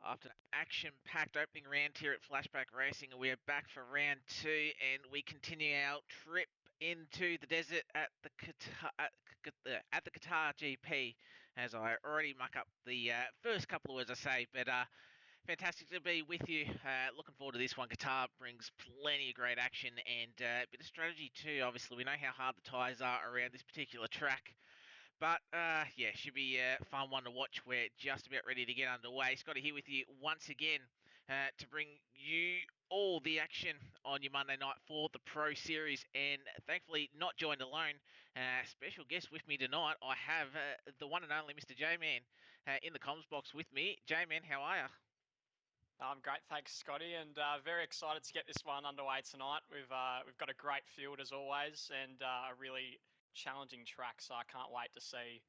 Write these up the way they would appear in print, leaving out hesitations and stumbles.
After an action-packed opening round here at Flashback Racing, we are back for round two, and we continue our trip into the desert at the Qatar GP. As I already muck up the first couple of words I say, but fantastic to be with you. Looking forward to this one. Qatar brings plenty of great action and a bit of strategy too. Obviously, we know how hard the tyres are around this particular track. But, yeah, should be a fun one to watch. We're just about ready to get underway. Scotty here with you once again to bring you all the action on your Monday night for the Pro Series. And thankfully, not joined alone. Special guest with me tonight. I have the one and only Mr. J-Man in the comms box with me. J-Man, how are you? I'm great, thanks, Scotty, and very excited to get this one underway tonight. We've got a great field as always, and a really challenging track. So I can't wait to see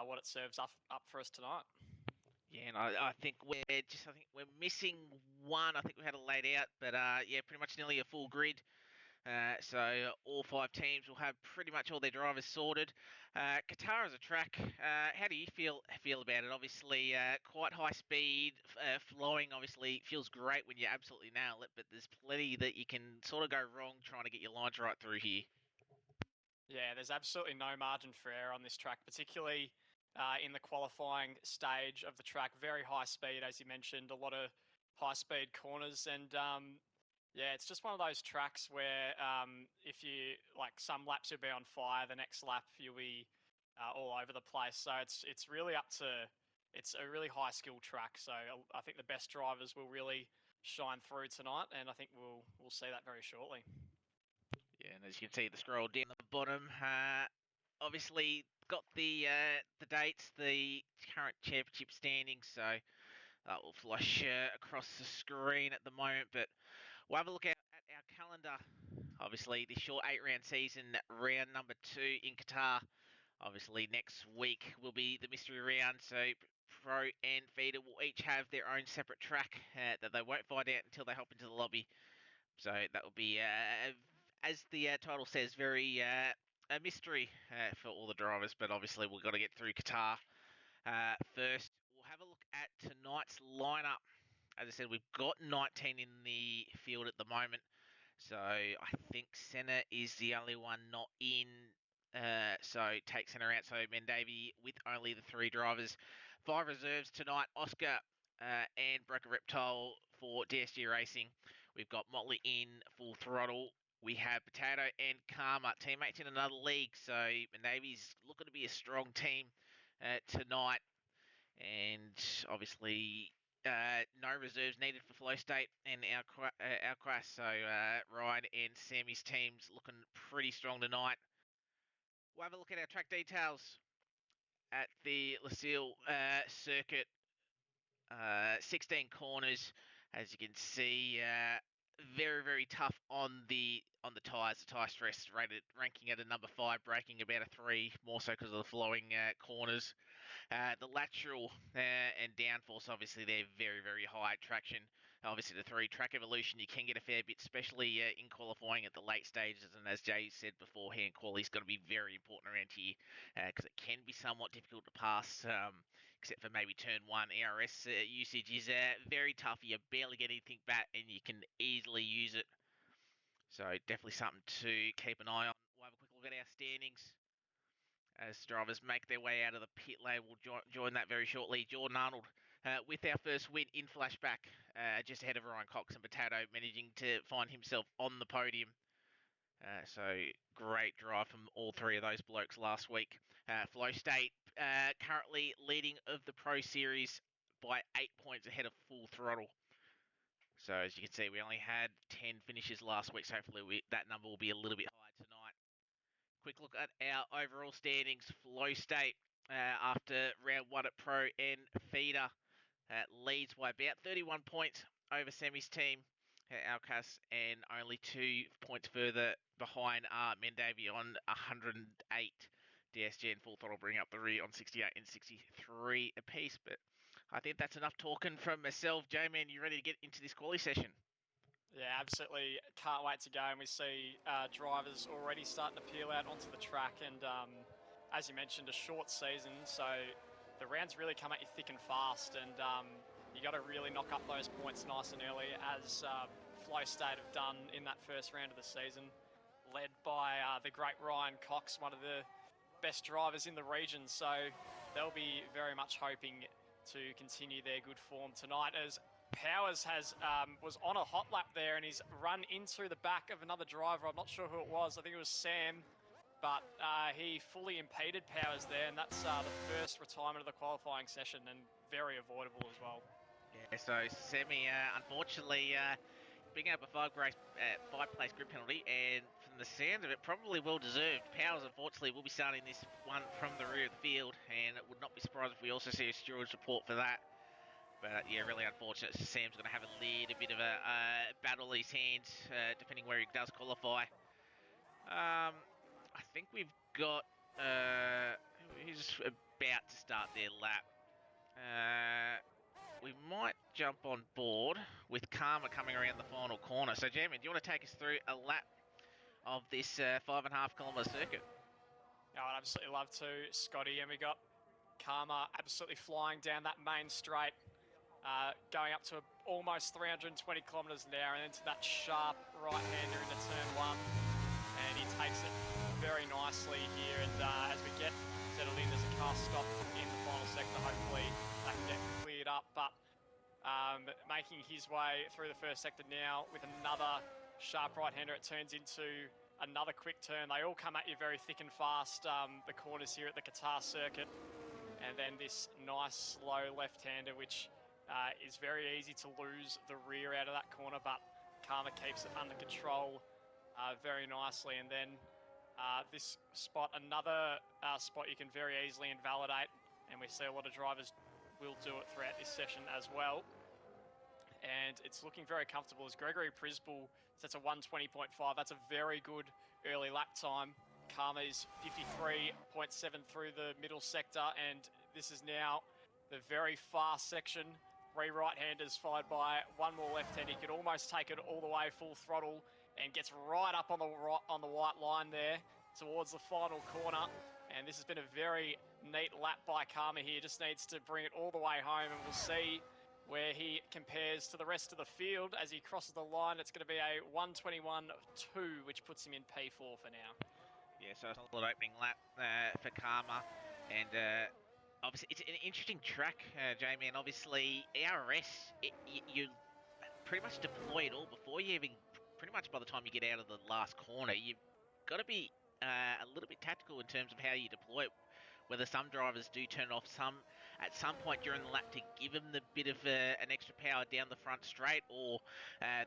what it serves up for us tonight. Yeah, and I think we're missing one. I think we had it laid out, but yeah, pretty much nearly a full grid. So all five teams will have pretty much all their drivers sorted. Qatar as a track, how do you feel about it? Obviously, quite high speed, flowing. Obviously, feels great when you absolutely nail it, but there's plenty that you can sort of go wrong trying to get your lines right through here. Yeah, there's absolutely no margin for error on this track, particularly in the qualifying stage of the track. Very high speed, as you mentioned, a lot of high speed corners, and yeah, it's just one of those tracks where if you like some laps you'll be on fire, the next lap you'll be all over the place. So it's really up to it's a really high skill track. So I think the best drivers will really shine through tonight, and I think we'll see that very shortly. Yeah, and as you can see, the scroll down the bottom, obviously got the dates, the current championship standings, so that will flash across the screen at the moment. But we'll have a look at our calendar. Obviously, the short 8-round season, round number 2 in Qatar. Obviously, next week will be the mystery round, so Pro and Feeder will each have their own separate track that they won't find out until they hop into the lobby. So that will be, as the title says, very a mystery for all the drivers. But obviously, we've got to get through Qatar first. We'll have a look at tonight's lineup. As I said, we've got 19 in the field at the moment. So I think Senna is the only one not in. So take Senna out. So Mendavy with only the 3 drivers. 5 reserves tonight. Oscar and Broker Reptile for DSG Racing. We've got Motley in full throttle. We have Potato and Karma, teammates in another league. So Mendavy's looking to be a strong team tonight. And obviously, no reserves needed for Flow State and our class. So Ryan and Sammy's teams looking pretty strong tonight. We'll have a look at our track details at the Lucille circuit. 16 corners, as you can see. Very, very tough on the tyres. The tyre stress ranking at a number 5, braking about a 3, more so because of the flowing corners. The lateral and downforce, obviously, they're very, very high traction. Obviously, the 3 track evolution, you can get a fair bit, especially in qualifying at the late stages. And as Jay said beforehand, quality's got to be very important around here because it can be somewhat difficult to pass, except for maybe turn 1. ERS usage is very tough. You barely get anything back, and you can easily use it. So definitely something to keep an eye on. We'll have a quick look at our standings as drivers make their way out of the pit lane. We'll join that very shortly. Jordan Arnold with our first win in Flashback, just ahead of Ryan Cox and Potato, managing to find himself on the podium. So great drive from all 3 of those blokes last week. Flow State currently leading of the Pro Series by 8 points ahead of Full Throttle. So as you can see, we only had 10 finishes last week, so hopefully that number will be a little bit higher tonight. Quick look at our overall standings. Flow State, after round 1 at Pro and Feeder, leads by about 31 points over Semi's team, Alcas, and only 2 points further behind are Mendavy on 108. DSG and Full Throttle bring up the rear on 68 and 63 apiece. But I think that's enough talking from myself. J-Man, you ready to get into this quali session? Yeah, absolutely. Can't wait to go. And we see drivers already starting to peel out onto the track. And as you mentioned, a short season, so the rounds really come at you thick and fast. And You got to really knock up those points nice and early, as Flow State have done in that first round of the season, led by the great Ryan Cox, one of the best drivers in the region. So they'll be very much hoping to continue their good form tonight, as Powers was on a hot lap there and he's run into the back of another driver. I'm not sure who it was. I think it was Sam, but he fully impeded Powers there, and that's the first retirement of the qualifying session, and very avoidable as well. Yeah, so Semi, unfortunately, picking up a five-place grid penalty, and from the sound of it, probably well deserved. Powers, unfortunately, will be starting this one from the rear of the field, and it would not be surprised if we also see a stewards report for that. But yeah, really unfortunate. Sam's going to have a little bit of a battle in his hands, depending where he does qualify. I think we've got. Who's about to start their lap? We might jump on board with Karma coming around the final corner. So, Jamin, do you want to take us through a lap of this 5.5 kilometre circuit? Oh, I'd absolutely love to, Scotty. And we got Karma absolutely flying down that main straight, going up to almost 320 kilometres an hour, and into that sharp right-hander into turn one. And he takes it very nicely here. And as we get settled in, there's a car stop in the final sector. Hopefully that can get cleared up. But making his way through the first sector now with another sharp right-hander. It turns into another quick turn. They all come at you very thick and fast, the corners here at the Qatar circuit. And then this nice slow left-hander, which is very easy to lose the rear out of that corner, but Karma keeps it under control very nicely. And then this spot, another spot you can very easily invalidate, and we see a lot of drivers will do it throughout this session as well. And it's looking very comfortable as Gregory Prisball sets a 1:20.5. That's a very good early lap time. Karma is 53.7 through the middle sector, and this is now the very fast section. 3 right-handers followed by 1 more left-hander. He could almost take it all the way full throttle and gets right up on the white line there towards the final corner. And this has been a very neat lap by Karma here. Just needs to bring it all the way home, and we'll see where he compares to the rest of the field as he crosses the line. It's going to be a 1:21.2, which puts him in P4 for now. Yeah, so it's a solid opening lap for Karma, and obviously it's an interesting track, Jamie. And obviously ARS, you pretty much deploy it all before you even. Pretty much by the time you get out of the last corner, you've got to be a little bit tactical in terms of how you deploy it. Whether some drivers do turn off at some point during the lap to give them the bit of an extra power down the front straight, or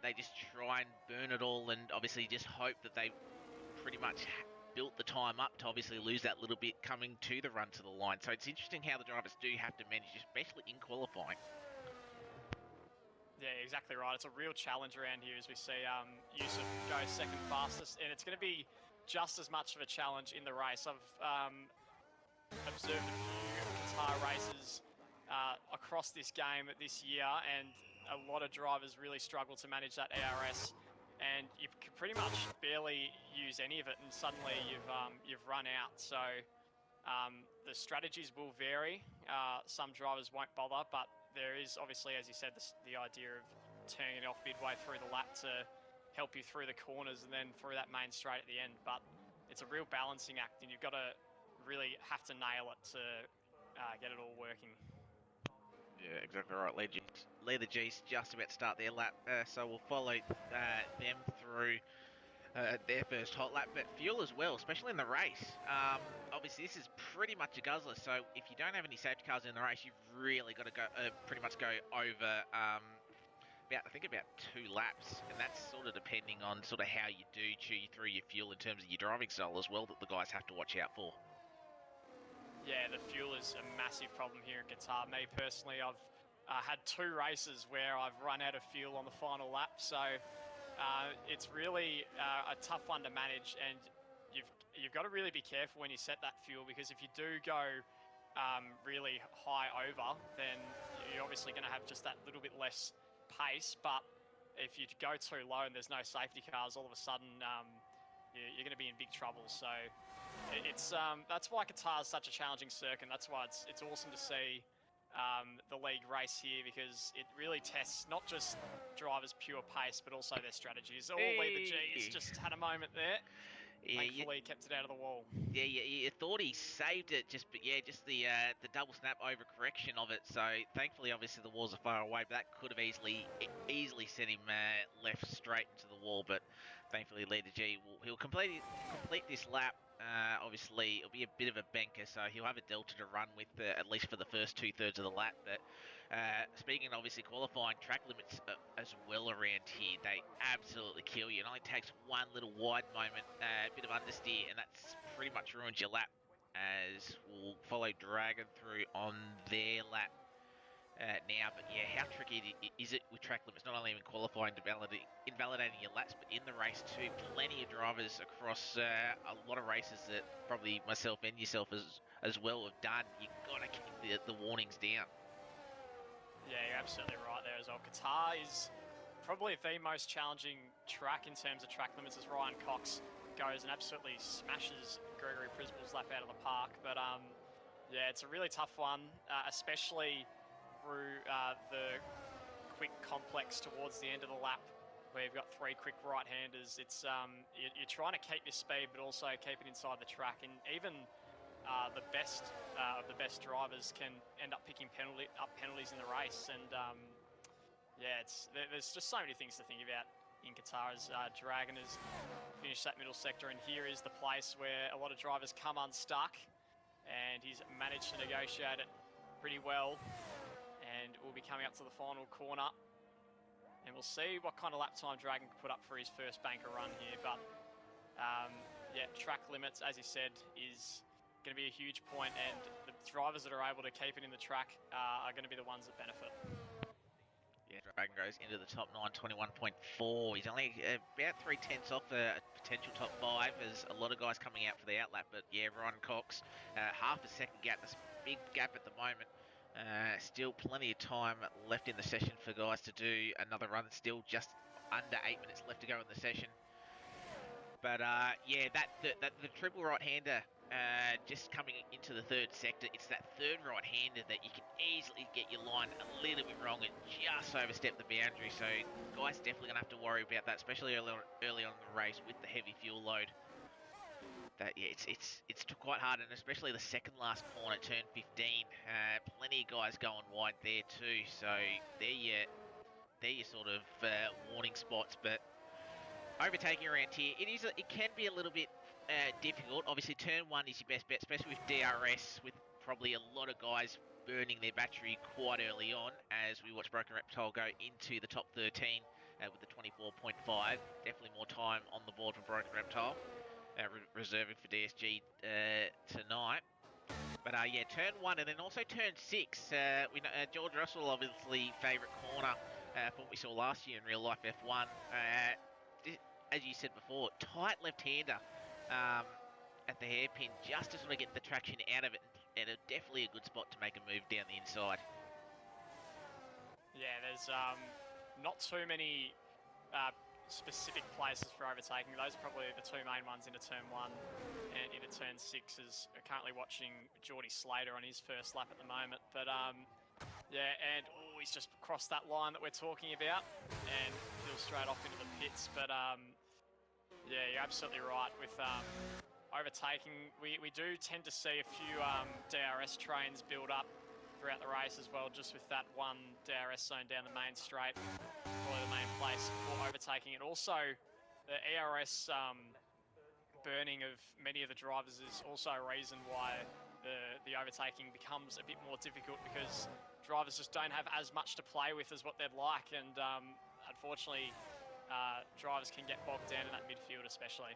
they just try and burn it all and obviously just hope that they pretty much built the time up to obviously lose that little bit coming to the run to the line. So it's interesting how the drivers do have to manage, especially in qualifying. Yeah, exactly right. It's a real challenge around here as we see Yusuf go second fastest, and it's going to be just as much of a challenge in the race. I've observed a few Qatar races across this game this year, and a lot of drivers really struggle to manage that ARS, and you can pretty much barely use any of it, and suddenly you've run out. So the strategies will vary. Some drivers won't bother, but there is obviously, as you said, the idea of turning it off midway through the lap to help you through the corners and then through that main straight at the end. But it's a real balancing act, and you've got to really have to nail it to get it all working. Yeah, exactly right. Leader G's just about to start their lap, so we'll follow them through their first hot lap, but fuel as well, especially in the race. Obviously, this is pretty much a guzzler, so if you don't have any safety cars in the race, you've really got to go pretty much go over about 2 laps, and that's sort of depending on sort of how you do chew through your fuel in terms of your driving style as well, that the guys have to watch out for. Yeah, the fuel is a massive problem here in Qatar. Me personally, I've had 2 races where I've run out of fuel on the final lap, so it's really a tough one to manage, and you've got to really be careful when you set that fuel, because if you do go really high over, then you're obviously going to have just that little bit less pace. But if you go too low and there's no safety cars, all of a sudden you're going to be in big trouble. So it's that's why Qatar is such a challenging circuit. That's why it's awesome to see the league race here, because it really tests not just drivers' pure pace, but also their strategies. All lead the G. It's just had a moment there. Yeah, Thankfully, kept it out of the wall. Yeah, you thought he saved it, just the double snap overcorrection of it. So thankfully, obviously the walls are far away, but that could have easily sent him left straight into the wall. But thankfully, Leader G he'll complete this lap. Obviously, it'll be a bit of a banker, so he'll have a delta to run with at least for the first 2/3 of the lap. But speaking of obviously qualifying, track limits as well around here, they absolutely kill you. It only takes one little wide moment, a bit of understeer, and that's pretty much ruins your lap, as we'll follow Dragon through on their lap now. But yeah, how tricky is it with track limits? Not only in qualifying, invalidating your laps, but in the race too. Plenty of drivers across a lot of races that probably myself and yourself as well have done. You've got to keep the warnings down. Yeah, you're absolutely right there as well. Qatar is probably the most challenging track in terms of track limits, as Ryan Cox goes and absolutely smashes Gregory Prisbill's lap out of the park. But yeah, it's a really tough one, especially through the quick complex towards the end of the lap, where you've got three quick right-handers. It's you're trying to keep your speed, but also keep it inside the track, and even the best of the best drivers can end up picking penalties in the race. And yeah, there's just so many things to think about in Qatar, as Dragon has finished that middle sector, and here is the place where a lot of drivers come unstuck, and he's managed to negotiate it pretty well, and we'll be coming up to the final corner, and we'll see what kind of lap time Dragon can put up for his first banker run here. But yeah, track limits, as you said, is going to be a huge point, and the drivers that are able to keep it in the track are going to be the ones that benefit. Yeah, Dragon goes into the top 9, 21.4. He's only about 3/10 off a potential top 5. There's a lot of guys coming out for the outlap, but yeah, Ryan Cox, half a second gap. That's a big gap at the moment. Still plenty of time left in the session for guys to do another run. Still just under 8 minutes left to go in the session. But yeah, the triple right-hander just coming into the third sector, it's that third right-hander that you can easily get your line a little bit wrong and just overstep the boundary. So guys definitely going to have to worry about that, especially early on in the race with the heavy fuel load. That yeah, it's quite hard, and especially the second last corner, turn 15. Plenty of guys going wide there too. So they're your sort of warning spots, but overtaking around here, it can be a little bit difficult. Obviously, turn 1 is your best bet, especially with DRS, with probably a lot of guys burning their battery quite early on, as we watch Broken Reptile go into the top 13 with the 24.5. Definitely more time on the board for Broken Reptile, reserving for DSG tonight. But yeah, turn 1 and then also turn 6. We know George Russell, obviously favourite corner for what we saw last year in real life F1. As you said before, tight left-hander at the hairpin, just to sort of get the traction out of it, and definitely a good spot to make a move down the inside. Yeah, there's not too many specific places for overtaking. Those are probably the two main ones into turn 1 and into turn 6. As currently watching Geordie Slater on his first lap at the moment. But yeah, and he's just crossed that line that we're talking about and he'll straight off into the pits. But yeah, you're absolutely right with overtaking. We do tend to see a few DRS trains build up throughout the race as well, just with that one DRS zone down the main straight, probably the main place for overtaking. And also the ERS burning of many of the drivers is also a reason why the overtaking becomes a bit more difficult, because drivers just don't have as much to play with as what they'd like, and unfortunately drivers can get bogged down in that midfield especially.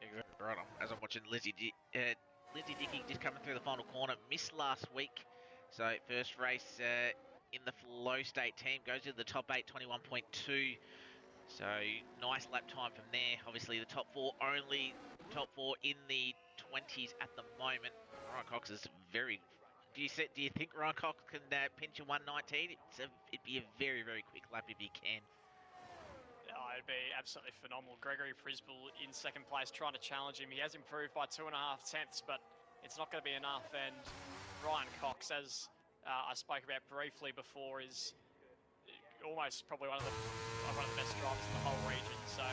Exactly right. As I'm watching Lindsay Dickey just coming through the final corner, missed last week. So first race in the flow state team, goes to the top 8, 21.2. So nice lap time from there. Obviously the top 4 only, top 4 in the 20s at the moment. Ryan Cox is very... Do you think Ryan Cox can pinch a 119? It'd be a very, very quick lap if he can. Oh, it'd be absolutely phenomenal. Gregory Prisbill in second place trying to challenge him. He has improved by 2.5 tenths, but it's not going to be enough. And Ryan Cox, as I spoke about briefly before is almost probably one of the best drivers in the whole region. So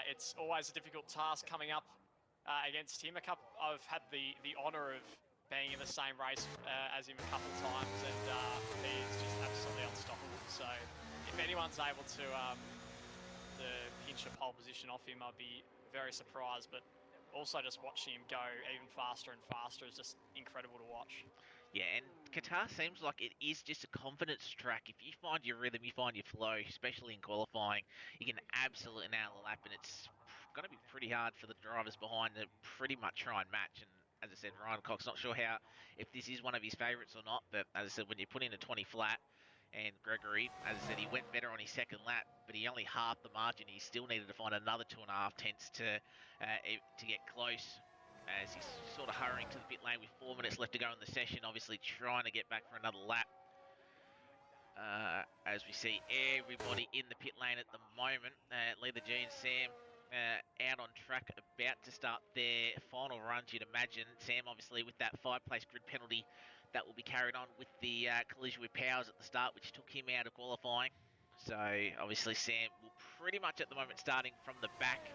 it's always a difficult task coming up against him. I've had the honour of being in the same race as him a couple of times, and he's just absolutely unstoppable. So if anyone's able to pinch a pole position off him, I'd be very surprised. But also just watching him go even faster and faster is just incredible to watch. Yeah, and Qatar seems like it is just a confidence track. If you find your rhythm, you find your flow, especially in qualifying, you can absolutely nail the lap, and it's going to be pretty hard for the drivers behind to pretty much try and match. And as I said, Ryan Cox, not sure if this is one of his favourites or not, but as I said, when you put in a 20 flat, and Gregory, as I said, he went better on his second lap, but he only halved the margin. He still needed to find another 2.5 tenths to get close, as he's sort of hurrying to the pit lane with 4 minutes left to go in the session, obviously trying to get back for another lap. As we see everybody in the pit lane at the moment, Leader G and Sam out on track, about to start their final runs, you'd imagine. Sam, obviously, with that 5-place grid penalty, that will be carried on with the collision with Powers at the start, which took him out of qualifying. So, obviously, Sam will pretty much at the moment starting from the back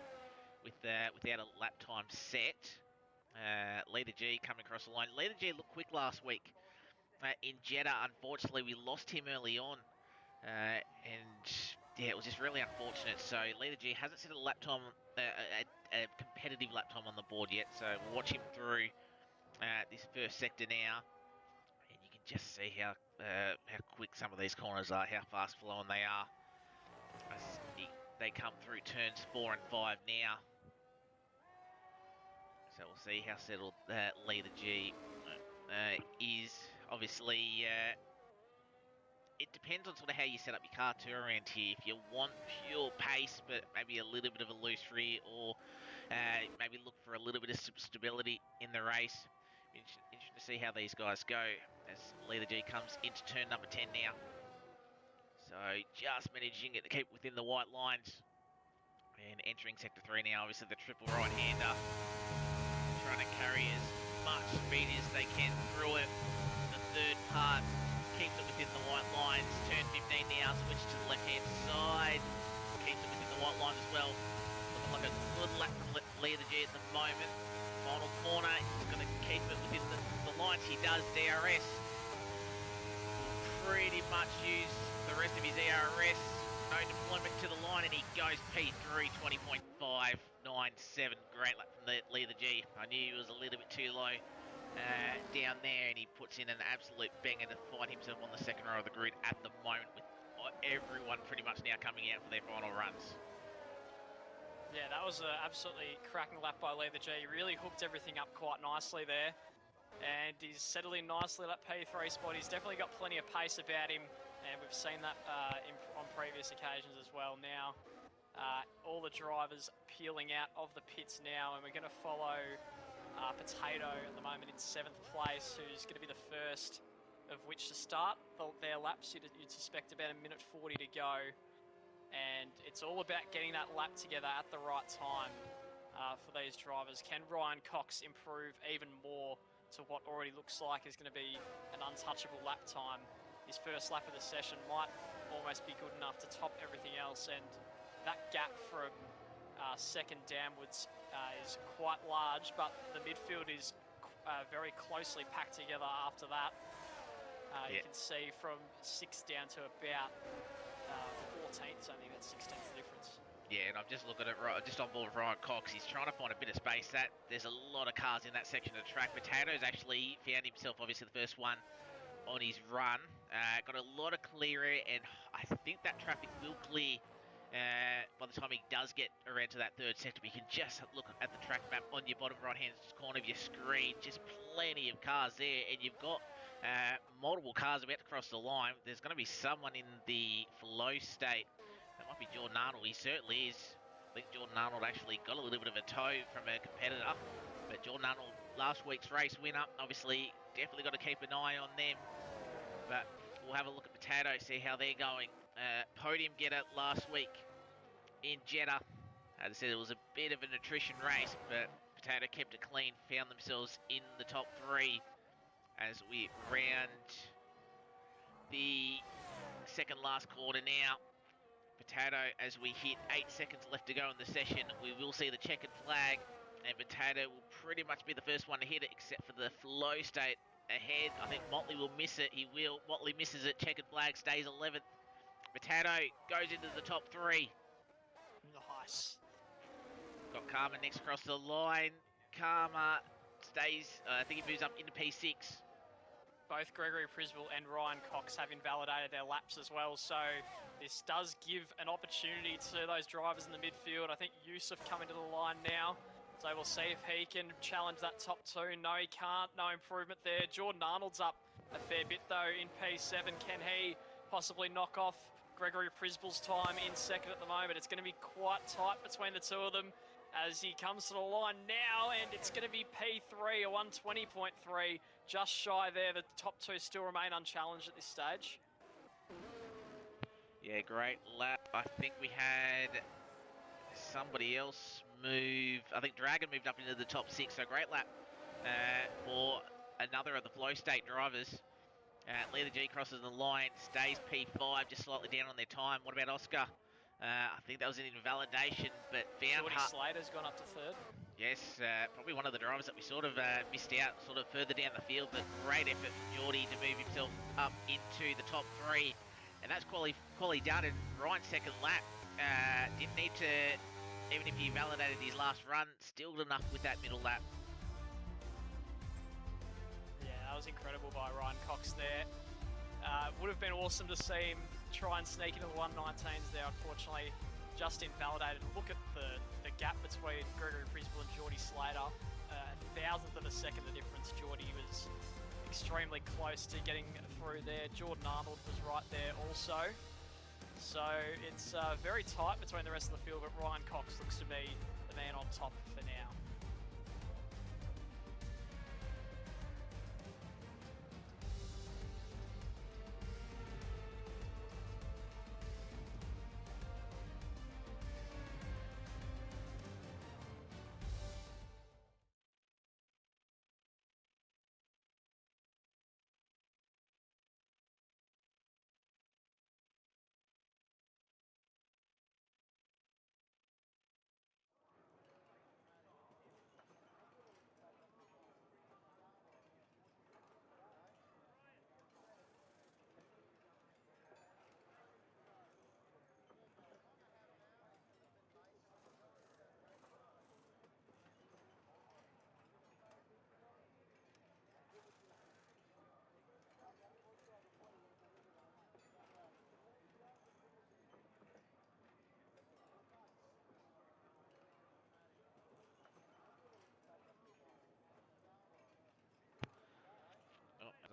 without a lap time set. Leader G coming across the line. Leader G looked quick last week in Jeddah. Unfortunately, we lost him early on. And yeah, it was just really unfortunate. So Leader G hasn't set a lap time, a competitive lap time on the board yet. So we'll watch him through this first sector now, and you can just see how quick some of these corners are, how fast flowing they are. As they come through turns 4 and 5 now. So we'll see how settled Leader G is. Obviously, it depends on sort of how you set up your car too around here. If you want pure pace, but maybe a little bit of a loose rear, or maybe look for a little bit of stability in the race. Interesting to see how these guys go as Leader G comes into turn number 10 now. So just managing it to keep within the white lines. And entering sector 3 now, obviously the triple right-hander trying to carry as much speed as they can through it. The third part keeps it within the white lines. Turn 15 now, switch to the left-hand side. Keeps it within the white lines as well. Looking like a good lap from Leader G at the moment. Final corner, he's going to keep it within the lines. He does. DRS will pretty much use the rest of his ERS. No deployment to the line, and he goes P3, 20.597. Great lap from the Leader G. I knew he was a little bit too low down there, and he puts in an absolute banger to find himself on the second row of the grid at the moment, with everyone pretty much now coming out for their final runs. Yeah, that was an absolutely cracking lap by Leader G. He really hooked everything up quite nicely there. And he's settled in nicely at that P3 spot. He's definitely got plenty of pace about him. And we've seen that on previous occasions as well. Now, all the drivers peeling out of the pits now. And we're going to follow Potato at the moment in 7th place, who's going to be the first of which to start their laps. You'd suspect about 1:40 to go. And it's all about getting that lap together at the right time for these drivers. Can Ryan Cox improve even more to what already looks like is going to be an untouchable lap time? His first lap of the session might almost be good enough to top everything else, and that gap from second downwards is quite large, but the midfield is very closely packed together after that. You can see from 6th down to about 14th, I think that's 16th difference. Yeah, and I'm just looking at just on board with Ryan Cox. He's trying to find a bit of space. There's a lot of cars in that section of the track. Potato's actually found himself, obviously the first one on his run. Got a lot of clear air, and I think that traffic will clear by the time he does get around to that third sector. But you can just look at the track map on your bottom right-hand corner of your screen. Just plenty of cars there, and you've got multiple cars about to cross the line. There's going to be someone in the flow state. That might be Jordan Arnold. He certainly is. I think Jordan Arnold actually got a little bit of a tow from a competitor. But Jordan Arnold, last week's race winner, obviously definitely got to keep an eye on them. But we'll have a look at Potato, see how they're going. Podium getter last week in Jeddah. As I said, it was a bit of an attrition race, but Potato kept it clean, found themselves in the top 3 as we round the second last corner now. Potato, as we hit 8 seconds left to go in the session, we will see the checkered flag, and Potato will pretty much be the first one to hit it, except for the flow state ahead. I think Motley will miss it. He will. Motley misses it. Checkered flag stays 11th. Potato goes into the top 3. Nice. Got Karma next across the line. Karma stays, I think he moves up into P6. Both Gregory Prisbille and Ryan Cox have invalidated their laps as well, so this does give an opportunity to those drivers in the midfield. I think Yusuf coming to the line now, so we'll see if he can challenge that top 2. No, he can't. No improvement there. Jordan Arnold's up a fair bit though in P7. Can he possibly knock off Gregory Prisbille's time in second at the moment? It's going to be quite tight between the two of them as he comes to the line now, and it's going to be P3, a 120.3, just shy there. The top 2 still remain unchallenged at this stage. Yeah, great lap. I think we had somebody else move. I think Dragon moved up into the top 6, so great lap for another of the flow state drivers. Leader G crosses the line, stays P5, just slightly down on their time. What about Oscar? I think that was an invalidation, but found Jordy Slater's gone up to 3rd. Yes, probably one of the drivers that we sort of missed out, sort of further down the field, but great effort from Jordy to move himself up into the top 3. And that's quality done in Ryan's second lap. Didn't need to, even if he validated his last run, still good enough with that middle lap. Yeah, that was incredible by Ryan Cox there. Would have been awesome to see him try and sneak into the 119s there. Unfortunately, just invalidated. Look at the gap between Gregory Prisbille and Jordy Slater. A thousandth of a second the difference. Jordy was extremely close to getting through there. Jordan Arnold was right there also. So it's very tight between the rest of the field, but Ryan Cox looks to be the man on top for now.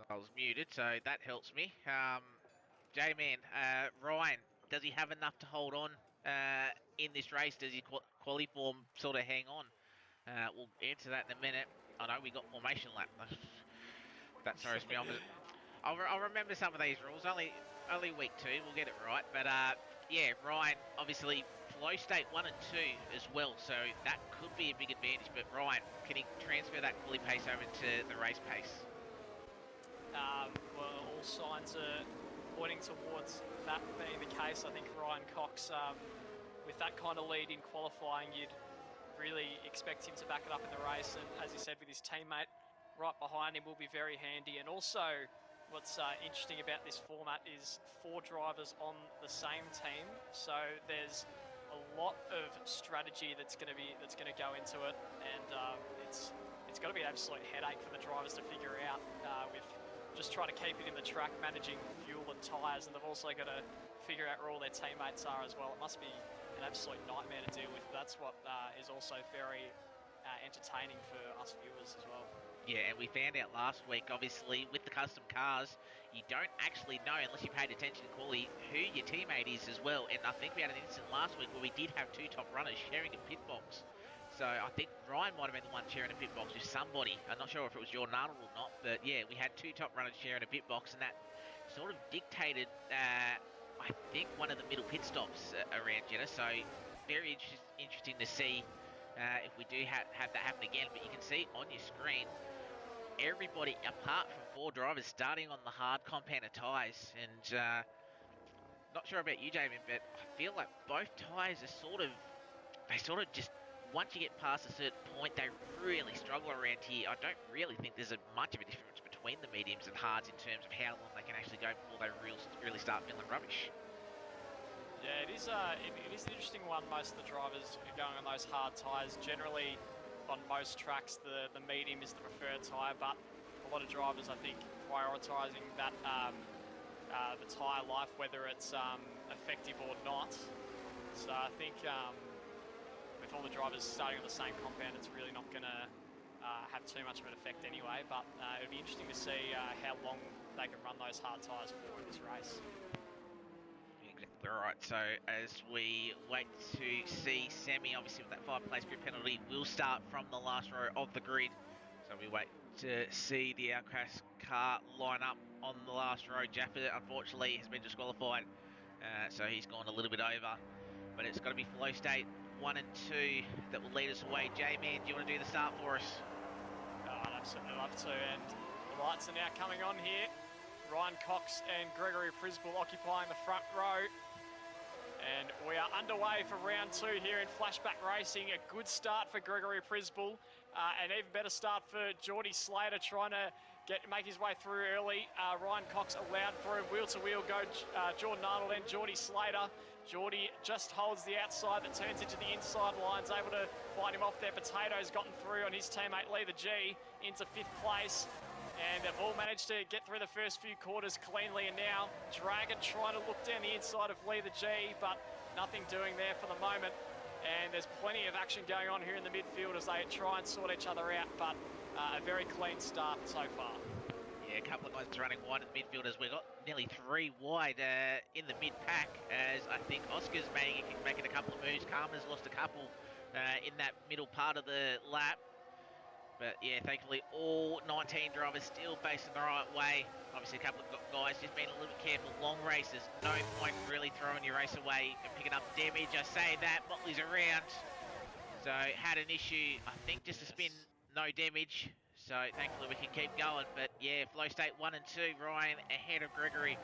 I was muted, so that helps me. J-Man, Ryan, does he have enough to hold on in this race? Does his quali form sort of hang on? We'll answer that in a minute. I know we got formation lap. That throws me off. I'll remember some of these rules. Only week 2, we'll get it right. But yeah, Ryan, obviously flow state 1 and 2 as well, so that could be a big advantage. But Ryan, can he transfer that quali pace over to the race pace? Well, all signs are pointing towards that being the case. I think Ryan Cox, with that kind of lead in qualifying, you'd really expect him to back it up in the race. And as you said, with his teammate right behind him will be very handy. And also, what's interesting about this format is 4 drivers on the same team. So there's a lot of strategy that's going to go into it, and it's going to be an absolute headache for the drivers to figure out with just trying to keep it in the track, managing fuel and tyres, and they've also got to figure out where all their teammates are as well. It must be an absolute nightmare to deal with. That's what is also very entertaining for us viewers as well. Yeah, and we found out last week, obviously, with the custom cars, you don't actually know, unless you paid attention to quali, who your teammate is as well. And I think we had an incident last week where we did have 2 top runners sharing a pit box. So I think Ryan might have been the one sharing a pit box with somebody. I'm not sure if it was Jordan Arnold or not, but yeah, we had 2 top runners sharing a pit box, and that sort of dictated, I think, one of the middle pit stops around Jeddah. So very interesting to see if we do have that happen again. But you can see on your screen, everybody apart from 4 drivers starting on the hard compounded tyres. And not sure about you, Damien, but I feel like both tyres are they sort of just, once you get past a certain point, they really struggle around here. I don't really think there's much of a difference between the mediums and hards in terms of how long they can actually go before they really start feeling rubbish. Yeah, it is an interesting one. Most of the drivers are going on those hard tyres. Generally, on most tracks, the medium is the preferred tyre, but a lot of drivers, I think, prioritising that the tyre life, whether it's effective or not. So I think with all the drivers starting on the same compound, it's really not going to have too much of an effect anyway. But it'll be interesting to see how long they can run those hard tyres for in this race. Exactly right. So as we wait to see Semi, obviously with that 5-place grid penalty, will start from the last row of the grid. So we wait to see the Outcast car line up on the last row. Jaffa, unfortunately, has been disqualified, so he's gone a little bit over. But it's got to be flow state 1 and 2 that will lead us away. J-Man, do you want to do the start for us? Oh, I'd absolutely love to. And the lights are now coming on here. Ryan Cox and Gregory Prisball occupying the front row. And we are underway for round 2 here in Flashback Racing. A good start for Gregory Prisball. An even better start for Geordie Slater, trying to make his way through early. Ryan Cox allowed for him. Wheel to wheel go Jordan Arnold and Geordie Slater. Geordie just holds the outside that turns into the inside lines, able to fight him off there. Potato's gotten through on his teammate Lee the G into 5th place. And they've all managed to get through the first few quarters cleanly. And now Dragon trying to look down the inside of Lee the G, but nothing doing there for the moment. And there's plenty of action going on here in the midfield as they try and sort each other out, but a very clean start so far. Yeah, a couple of guys running wide in the midfield as we've got nearly 3 wide in the mid-pack, as I think Oscar's making a couple of moves. Karma's lost a couple in that middle part of the lap. But yeah, thankfully all 19 drivers still facing the right way. Obviously a couple of guys just being a little bit careful. Long races, no point really throwing your race away and picking up damage. I say that, Motley's around. So had an issue, I think just a spin, no damage. So thankfully we can keep going. But yeah, flow state 1 and 2, Ryan ahead of Gregory,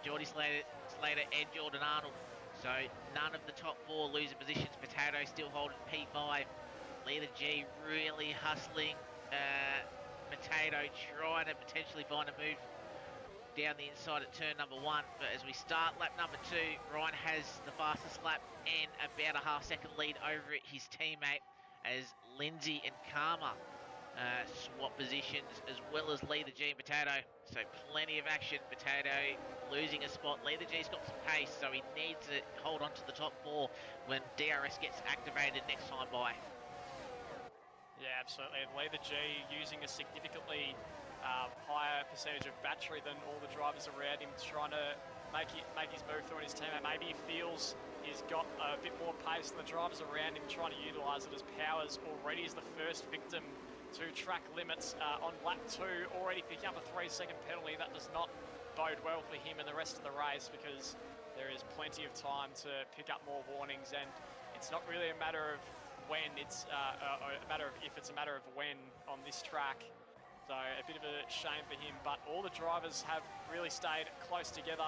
Geordie Slater and Jordan Arnold. So none of the top 4 losing positions. Potato still holding P5. Leader G really hustling Potato, trying to potentially find a move down the inside at turn number 1. But as we start lap number 2, Ryan has the fastest lap and about a half-second lead over his teammate as Lindsay and Karma swap positions, as well as Leader G and Potato. So plenty of action. Potato losing a spot. Leader G's got some pace, so he needs to hold on to the top 4 when DRS gets activated next time by. Yeah, absolutely. And Leader G using a significantly higher percentage of battery than all the drivers around him, trying to make his move through on his teammate. Maybe he feels he's got a bit more pace than the drivers around him, trying to utilise it as Powers already is the first victim to track limits on lap 2, already picking up a 3-second penalty. That does not bode well for him and the rest of the race, because there is plenty of time to pick up more warnings, and it's not really a matter of when, it's a matter of if. It's a matter of when on this track. So a bit of a shame for him, but all the drivers have really stayed close together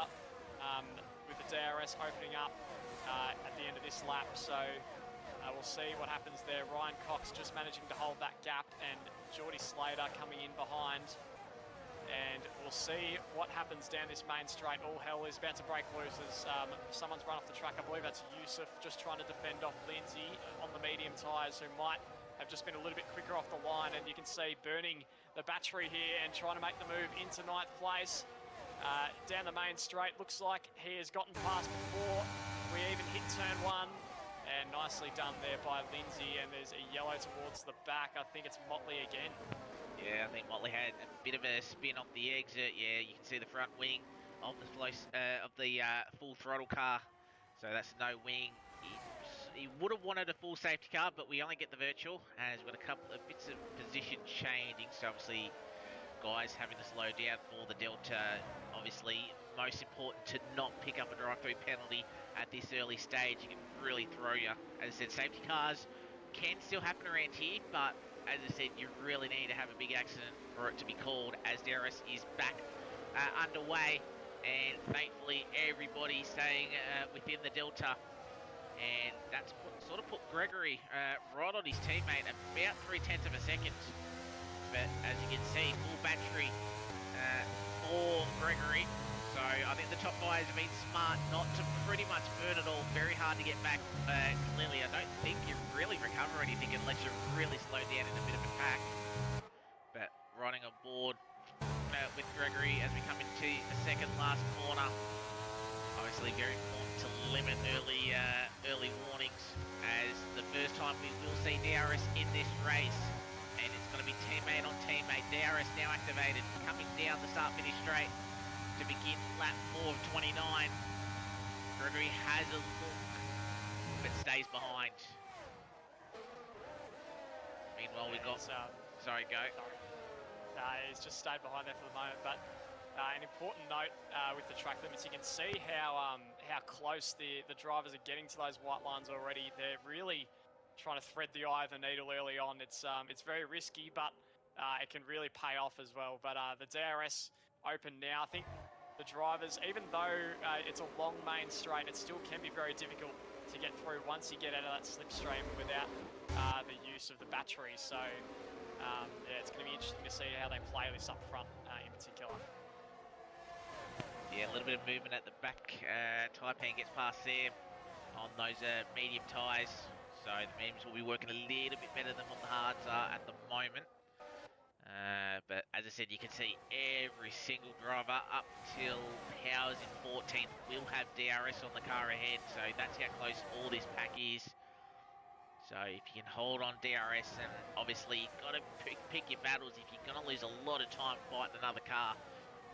with the DRS opening up at the end of this lap. So we'll see what happens there. Ryan Cox just managing to hold that gap, and Geordie Slater coming in behind. And we'll see what happens down this main straight. All hell is about to break loose as someone's run off the track. I believe that's Yusuf just trying to defend off Lindsay on the medium tyres, who might have just been a little bit quicker off the line. And you can see burning the battery here and trying to make the move into 9th place. Down the main straight, looks like he has gotten past before we even hit turn 1. And nicely done there by Lindsay. And there's a yellow towards the back. I think it's Motley again. Yeah, I think Motley had a bit of a spin off the exit. Yeah, you can see the front wing of the full throttle car. So that's no wing. He would have wanted a full safety car, but we only get the virtual. And he's got a couple of bits of position changing. So obviously, guys having to slow down for the Delta. Obviously, most important to not pick up a drive-through penalty at this early stage. It can really throw you. As I said, safety cars can still happen around here, but as I said, you really need to have a big accident for it to be called, as DRS is back underway, and thankfully everybody staying within the delta. And that's sort of put Gregory right on his teammate, about 0.3 of a second. But as you can see, full battery for Gregory. So I think the top guys have been smart not to pretty much burn it all. Very hard to get back. Clearly, I don't think you really recover anything unless you're really slowed down in a bit of a pack. But riding on board with Gregory as we come into the second last corner. Obviously very important to limit early warnings, as the first time we will see DRS in this race. And it's going to be teammate on teammate. DRS now activated, coming down the start-finish straight to begin lap 4 of 29. Gregory has a look, but stays behind. Meanwhile, we got... Sorry, go. He's just stayed behind there for the moment, but an important note with the track limits, you can see how close the drivers are getting to those white lines already. They're really trying to thread the eye of the needle early on. It's very risky, but it can really pay off as well. But the DRS open now. I think the drivers, even though it's a long main straight, it still can be very difficult to get through once you get out of that slipstream without the use of the battery. So yeah, it's going to be interesting to see how they play this up front in particular. Yeah, a little bit of movement at the back. Taipan gets past there on those medium tyres. So the mediums will be working a little bit better than what the hards are at the moment. But as I said, you can see every single driver up till Powers in 14th will have DRS on the car ahead. So that's how close all this pack is. So if you can hold on DRS, and obviously you've got to pick your battles. If you're going to lose a lot of time fighting another car,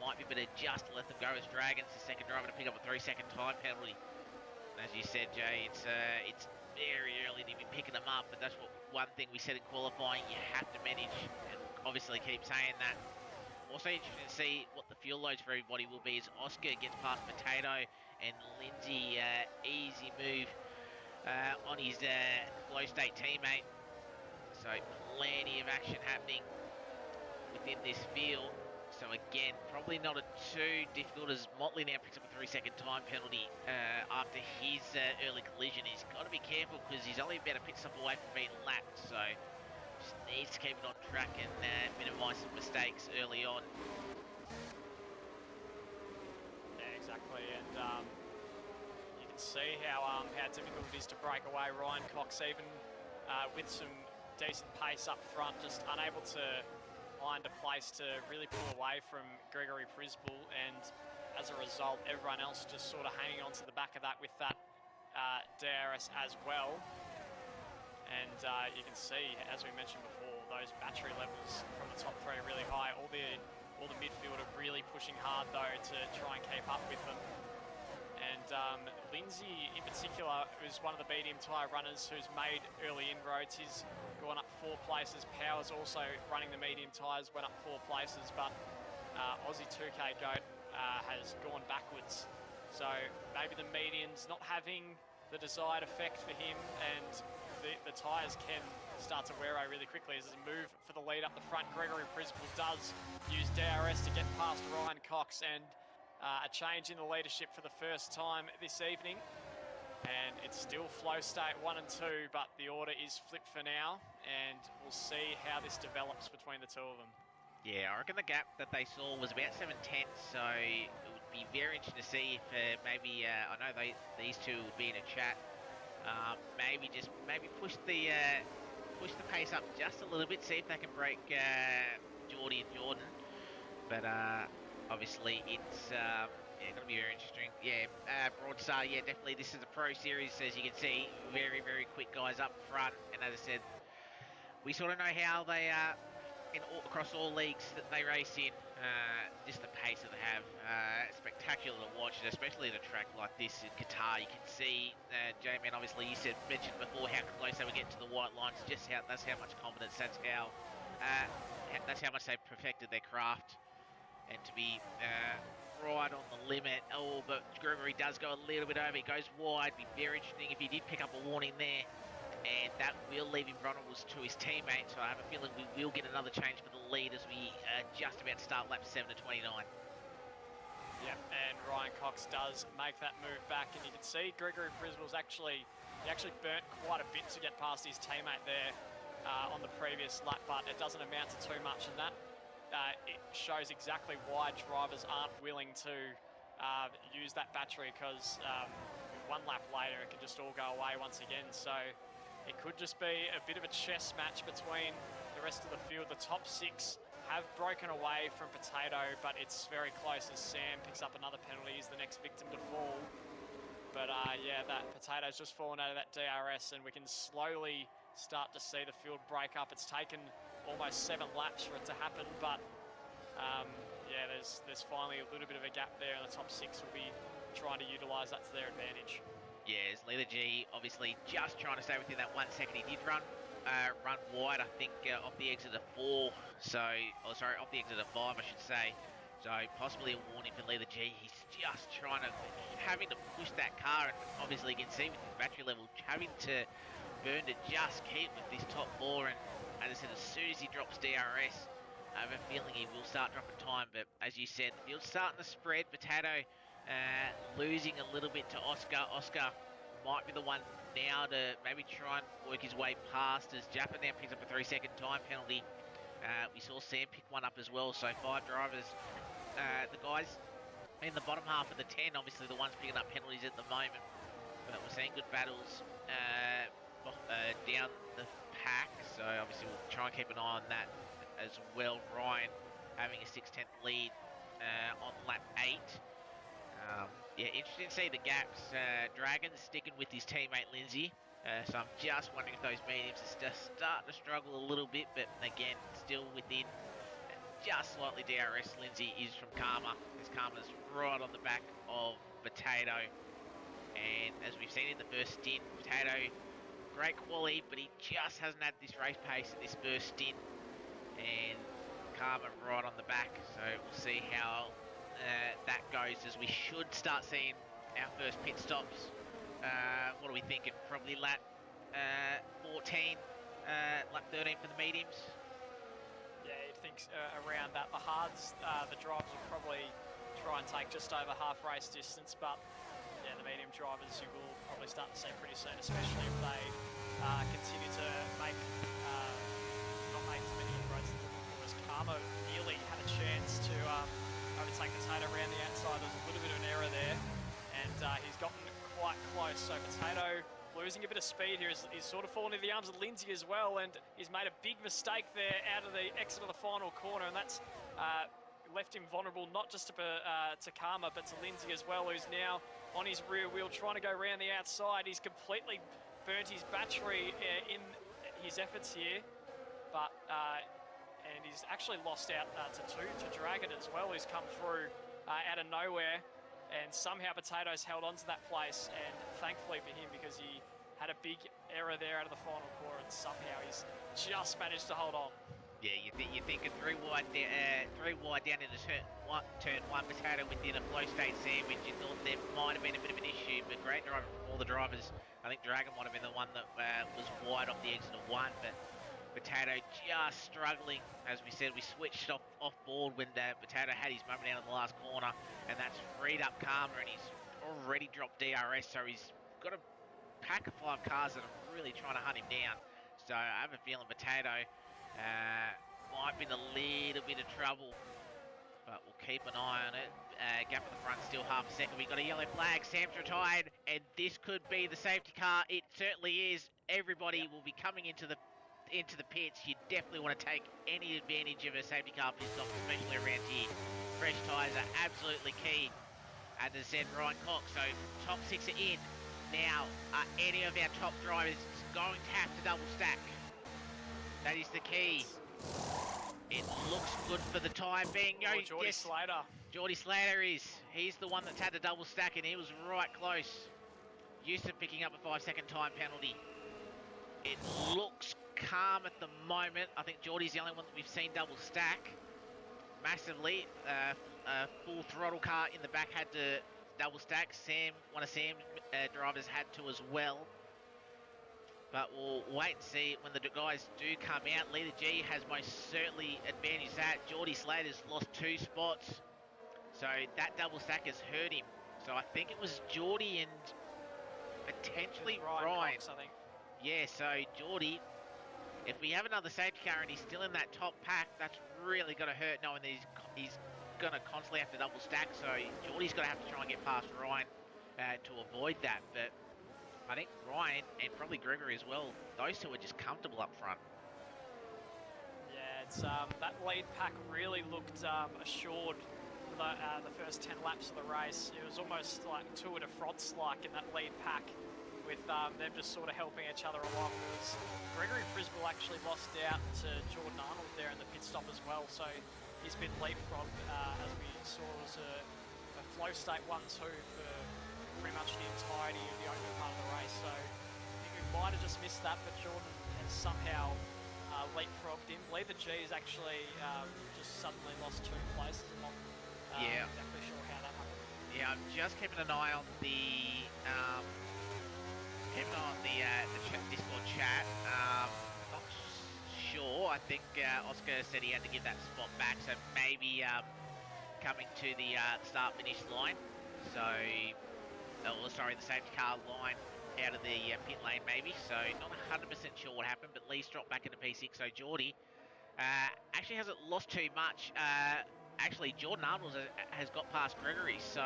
might be better just to let them go as Dragons, the second driver to pick up a 3-second time penalty. And as you said, Jay, it's very early to be picking them up, but that's one thing we said in qualifying you have to manage, and obviously keep saying that. Also interesting to see what the fuel loads for everybody will be as Oscar gets past Potato and Lindsay, easy move on his flow state teammate. So plenty of action happening within this field. So again, probably not too difficult, as Motley now picks up a 3-second time penalty after his early collision. He's got to be careful because he's only about a pit stop away from being lapped. So just needs to keep it on track and minimise some mistakes early on. Yeah, exactly. And you can see how difficult it is to break away. Ryan Cox, even with some decent pace up front, just unable to find a place to really pull away from Gregory Prisball, and as a result, everyone else just sort of hanging on to the back of that with that DRS as well. And you can see, as we mentioned before, those battery levels from the top three are really high. All the midfield are really pushing hard though to try and keep up with them. And Lindsay in particular is one of the medium tyre runners who's made early inroads. He's gone up 4 places. Powers also running the medium tyres, went up 4 places, but Aussie 2K Goat has gone backwards. So maybe the medium's not having the desired effect for him, and the tyres can start to wear out really quickly as a move for the lead up the front. Gregory Prisball does use DRS to get past Ryan Cox, and a change in the leadership for the first time this evening. And it's still flow state 1 and 2, but the order is flipped for now, and we'll see how this develops between the two of them. Yeah, I reckon the gap that they saw was about 7 tenths, so it would be very interesting to see if maybe, I know these two would be in a chat, maybe push the pace up just a little bit, see if they can break Geordie and Jordan. But obviously it's going to be very interesting. Yeah, Broadstar, yeah, definitely this is a pro series, as you can see, very, very quick guys up front. And as I said, we sort of know how they are across all leagues that they race in. Just the pace that they have, spectacular to watch, and especially at a track like this in Qatar. You can see, J-Man, obviously you mentioned before how close they would get to the white lines. That's how much confidence. That's how much they've perfected their craft. And to be right on the limit. Oh, but Gregory does go a little bit over. He goes wide. Be very interesting if he did pick up a warning there. and that will leave him vulnerable to his teammate. So I have a feeling we will get another change for the lead as we are just about to start lap 7 to 29. Yep, and Ryan Cox does make that move back, and you can see Gregory Brisbill's actually burnt quite a bit to get past his teammate there on the previous lap, but it doesn't amount to too much, and that it shows exactly why drivers aren't willing to use that battery, because one lap later it can just all go away once again. So it could just be a bit of a chess match between the rest of the field. The top 6 have broken away from Potato, but it's very close as Sam picks up another penalty. He's the next victim to fall. But yeah, that Potato's just fallen out of that DRS, and we can slowly start to see the field break up. It's taken almost 7 laps for it to happen, but yeah, there's finally a little bit of a gap there, and the top 6 will be trying to utilise that to their advantage. Yeah, as Leader G obviously just trying to stay within that 1 second. He did run wide, I think, off the exit of 4. Off the exit of 5, I should say. So possibly a warning for Leader G. He's just having to push that car, and obviously you can see with his battery level, having to burn to just keep with this top 4. And as I said, as soon as he drops DRS, I have a feeling he will start dropping time. But as you said, the field's starting to spread. Potato losing a little bit to Oscar. Oscar might be the one now to maybe try and work his way past, as Japa now picks up a 3-second time penalty. We saw Sam pick one up as well, so 5 drivers. The guys in the bottom half of the 10, obviously the ones picking up penalties at the moment. But we're seeing good battles down the pack, so obviously we'll try and keep an eye on that as well. Ryan having a 6/10 lead on lap 8. Yeah, interesting to see the gaps. Dragon's sticking with his teammate Lindsay, so I'm just wondering if those mediums are just starting to struggle a little bit, but again, still within just slightly DRS. Lindsay is from Karma, as Karma's right on the back of Potato, and as we've seen in the first stint, Potato, great quality, but he just hasn't had this race pace in this first stint, and Karma right on the back, so we'll see how that goes, as we should start seeing our first pit stops. What are we thinking? Probably lap 14, lap 13 for the mediums. Yeah, you'd think around that. The hards, the drivers will probably try and take just over half race distance, but yeah, the medium drivers you will probably start to see pretty soon, especially if they continue to not make as many inroads as they're looking for. As Karma nearly had a chance to overtake Potato around the outside. There's a little bit of an error there, and he's gotten quite close. So Potato losing a bit of speed here. He's sort of fallen into the arms of Lindsay as well, and he's made a big mistake there out of the exit of the final corner, and that's left him vulnerable not just to Karma, but to Lindsay as well, who's now on his rear wheel trying to go around the outside. He's completely burnt his battery in his efforts here, but and he's actually lost out to Dragon as well, who's come through out of nowhere, and somehow Potato's held on to that place, and thankfully for him, because he had a big error there out of the final corner, and somehow he's just managed to hold on. Yeah, you're thinking 3 wide down into turn 1, Potato within a flow state sandwich. You thought there might have been a bit of an issue, but great driving from all the drivers. I think Dragon might have been the one that was wide off the exit of 1, but Potato just struggling. As we said, we switched off board when Potato had his moment out in the last corner, and that's freed up Karma, and he's already dropped DRS, so he's got a pack of 5 cars that are really trying to hunt him down. So I have a feeling Potato might be in a little bit of trouble, but we'll keep an eye on it. Gap in the front, still half a second. We got a yellow flag. Sam's retired, and this could be the safety car. It certainly is. Everybody will be coming into the pits. You definitely want to take any advantage of a safety car pit stop, especially around here. Fresh tyres are absolutely key. As I said, Ryan Cox, so top 6 are in. Now, are any of our top drivers going to have to double stack? That is the key. It looks good for the time being. Geordie Slater. Geordie Slater he's the one that's had to double stack, and he was right close. Yusuf picking up a 5-second time penalty. It looks calm at the moment. I think Geordie's the only one that we've seen double stack massively. A full throttle car in the back had to double stack. One of Sam's drivers had to as well. But we'll wait and see when the guys do come out. Leader G has most certainly advantaged that. Geordie Slater's lost 2 spots. So that double stack has hurt him. So I think it was Geordie and potentially Ryan. Cox, I think. Yeah, so Geordie, if we have another safety car and he's still in that top pack, that's really going to hurt knowing that he's going to constantly have to double stack. So Geordie's going to have to try and get past Ryan to avoid that. But I think Ryan and probably Gregory as well, those two are just comfortable up front. Yeah, it's that lead pack really looked assured for the first 10 laps of the race. It was almost like Tour de France-like in that lead pack, with them just sort of helping each other along. Because Gregory Frisbee actually lost out to Jordan Arnold there in the pit stop as well, so he's been leapfrogged, as we saw, as a flow state 1-2 for pretty much the entirety of the opening part of the race. So I think we might have just missed that, but Jordan has somehow leapfrogged him. Leader G has actually just suddenly lost 2 places. I'm not exactly sure how that happened. Yeah, I'm just keeping an eye on the Discord chat. Not sure. I think Oscar said he had to give that spot back, so maybe coming to the start-finish line. So, the safety car line out of the pit lane maybe. So not 100% sure what happened, but Lee's dropped back into P6. So Geordie actually hasn't lost too much. Actually, Jordan Arnold has got past Gregory, so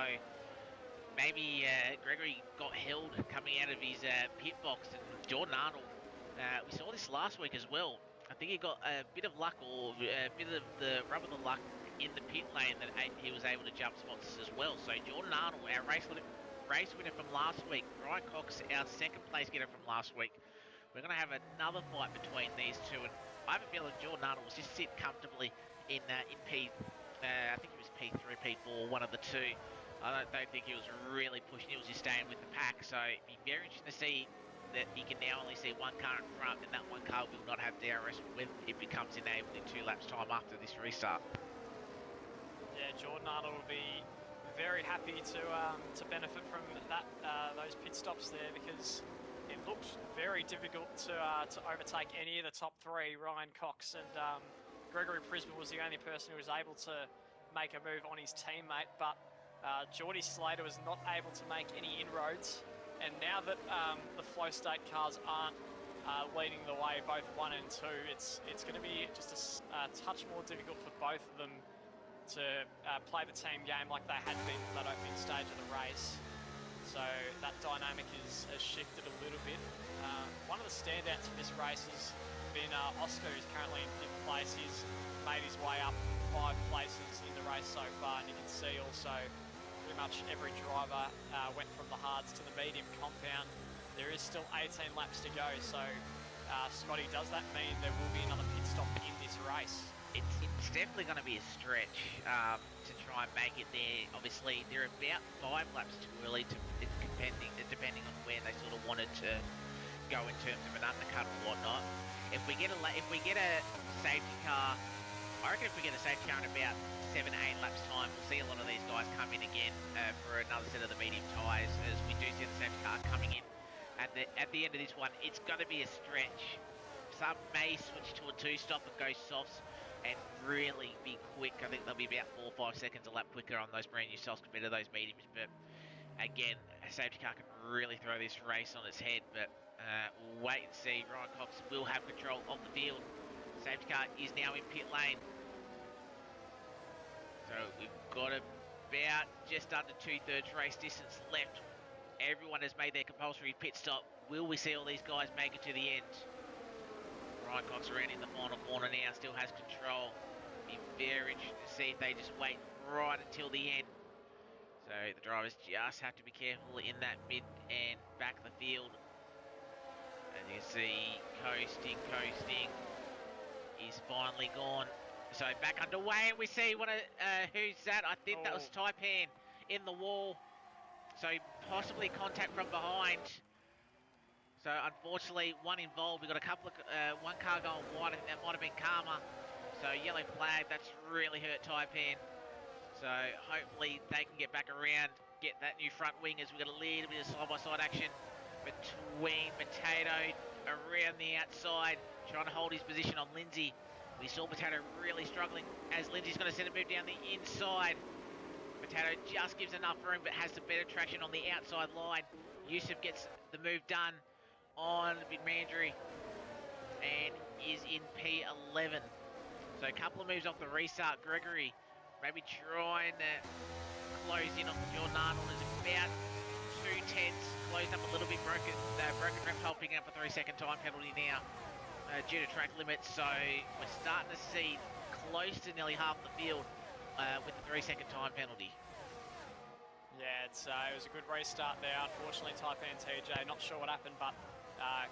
maybe Gregory got held coming out of his pit box, and Jordan Arnold, we saw this last week as well. I think he got a bit of luck, or a bit of the rub of the luck in the pit lane, that he was able to jump spots as well. So Jordan Arnold, our race winner from last week, Ryan Cox, our second place getter from last week. We're going to have another fight between these two, and I have a feeling Jordan Arnold will just sit comfortably in P. I think it was P3, P4, one of the two. I don't think he was really pushing. He was just staying with the pack. So it'd be very interesting to see that he can now only see one car in front, and that one car will not have DRS when it becomes enabled in 2 laps time after this restart. Yeah, Jordan Arnold will be very happy to benefit from that those pit stops there, because it looked very difficult to overtake any of the top 3. Ryan Cox and Gregory Frisbee was the only person who was able to make a move on his teammate, but Geordie Slater was not able to make any inroads. And now that the flow state cars aren't leading the way, both 1 and 2, it's going to be just a touch more difficult for both of them to play the team game like they had been for that opening stage of the race. So that dynamic has shifted a little bit. One of the standouts for this race has been Oscar, who's currently in 5th place. He's made his way up 5 places in the race so far, and you can see also pretty much every driver went from the hards to the medium compound. There is still 18 laps to go, so Scotty, does that mean there will be another pit stop in this race? It's definitely going to be a stretch to try and make it there. Obviously, they're about 5 laps too early, depending on where they sort of wanted to go in terms of an undercut or whatnot. If we get a safety car, I reckon if we get a safety car in about 7 to 8 laps time, we'll see a lot of these guys come in again for another set of the medium tyres, as we do see the safety car coming in at the end of this one. It's going to be a stretch. Some may switch to a 2-stop and go softs and really be quick. I think they'll be about 4 or 5 seconds a lap quicker on those brand new softs compared to those mediums. But again, a safety car can really throw this race on its head. But we'll wait and see. Ryan Cox will have control of the field. Safety car is now in pit lane. So we've got about just under 2/3 race distance left. Everyone has made their compulsory pit stop. Will we see all these guys make it to the end? Ryan Cox around in the final corner now, still has control. Be very interesting to see if they just wait right until the end. So the drivers just have to be careful in that mid and back of the field. As you can see, coasting. He's finally gone. So back underway, and we see who's that? I think that was Taipan in the wall. So possibly contact from behind. So unfortunately, one involved. We've got a couple of one car going wide. I think that might have been Karma. So yellow flag. That's really hurt Taipan. So hopefully they can get back around, get that new front wing, as we've got a little bit of side-by-side action between Potato around the outside, trying to hold his position on Lindsay. We saw Potato really struggling as Lindsay's going to send a move down the inside. Potato just gives enough room but has the better traction on the outside line. Yusuf gets the move done on Big Mandry and is in P11. So a couple of moves off the restart. Gregory maybe trying to close in on Jordan Arnold. Is about 2/10, closed up a little bit, broken reptile picking up a 3-second time penalty now due to track limits. So we're starting to see close to nearly half the field with the 3-second time penalty. Yeah, it was a good restart there. Unfortunately, Taipan TJ, not sure what happened, but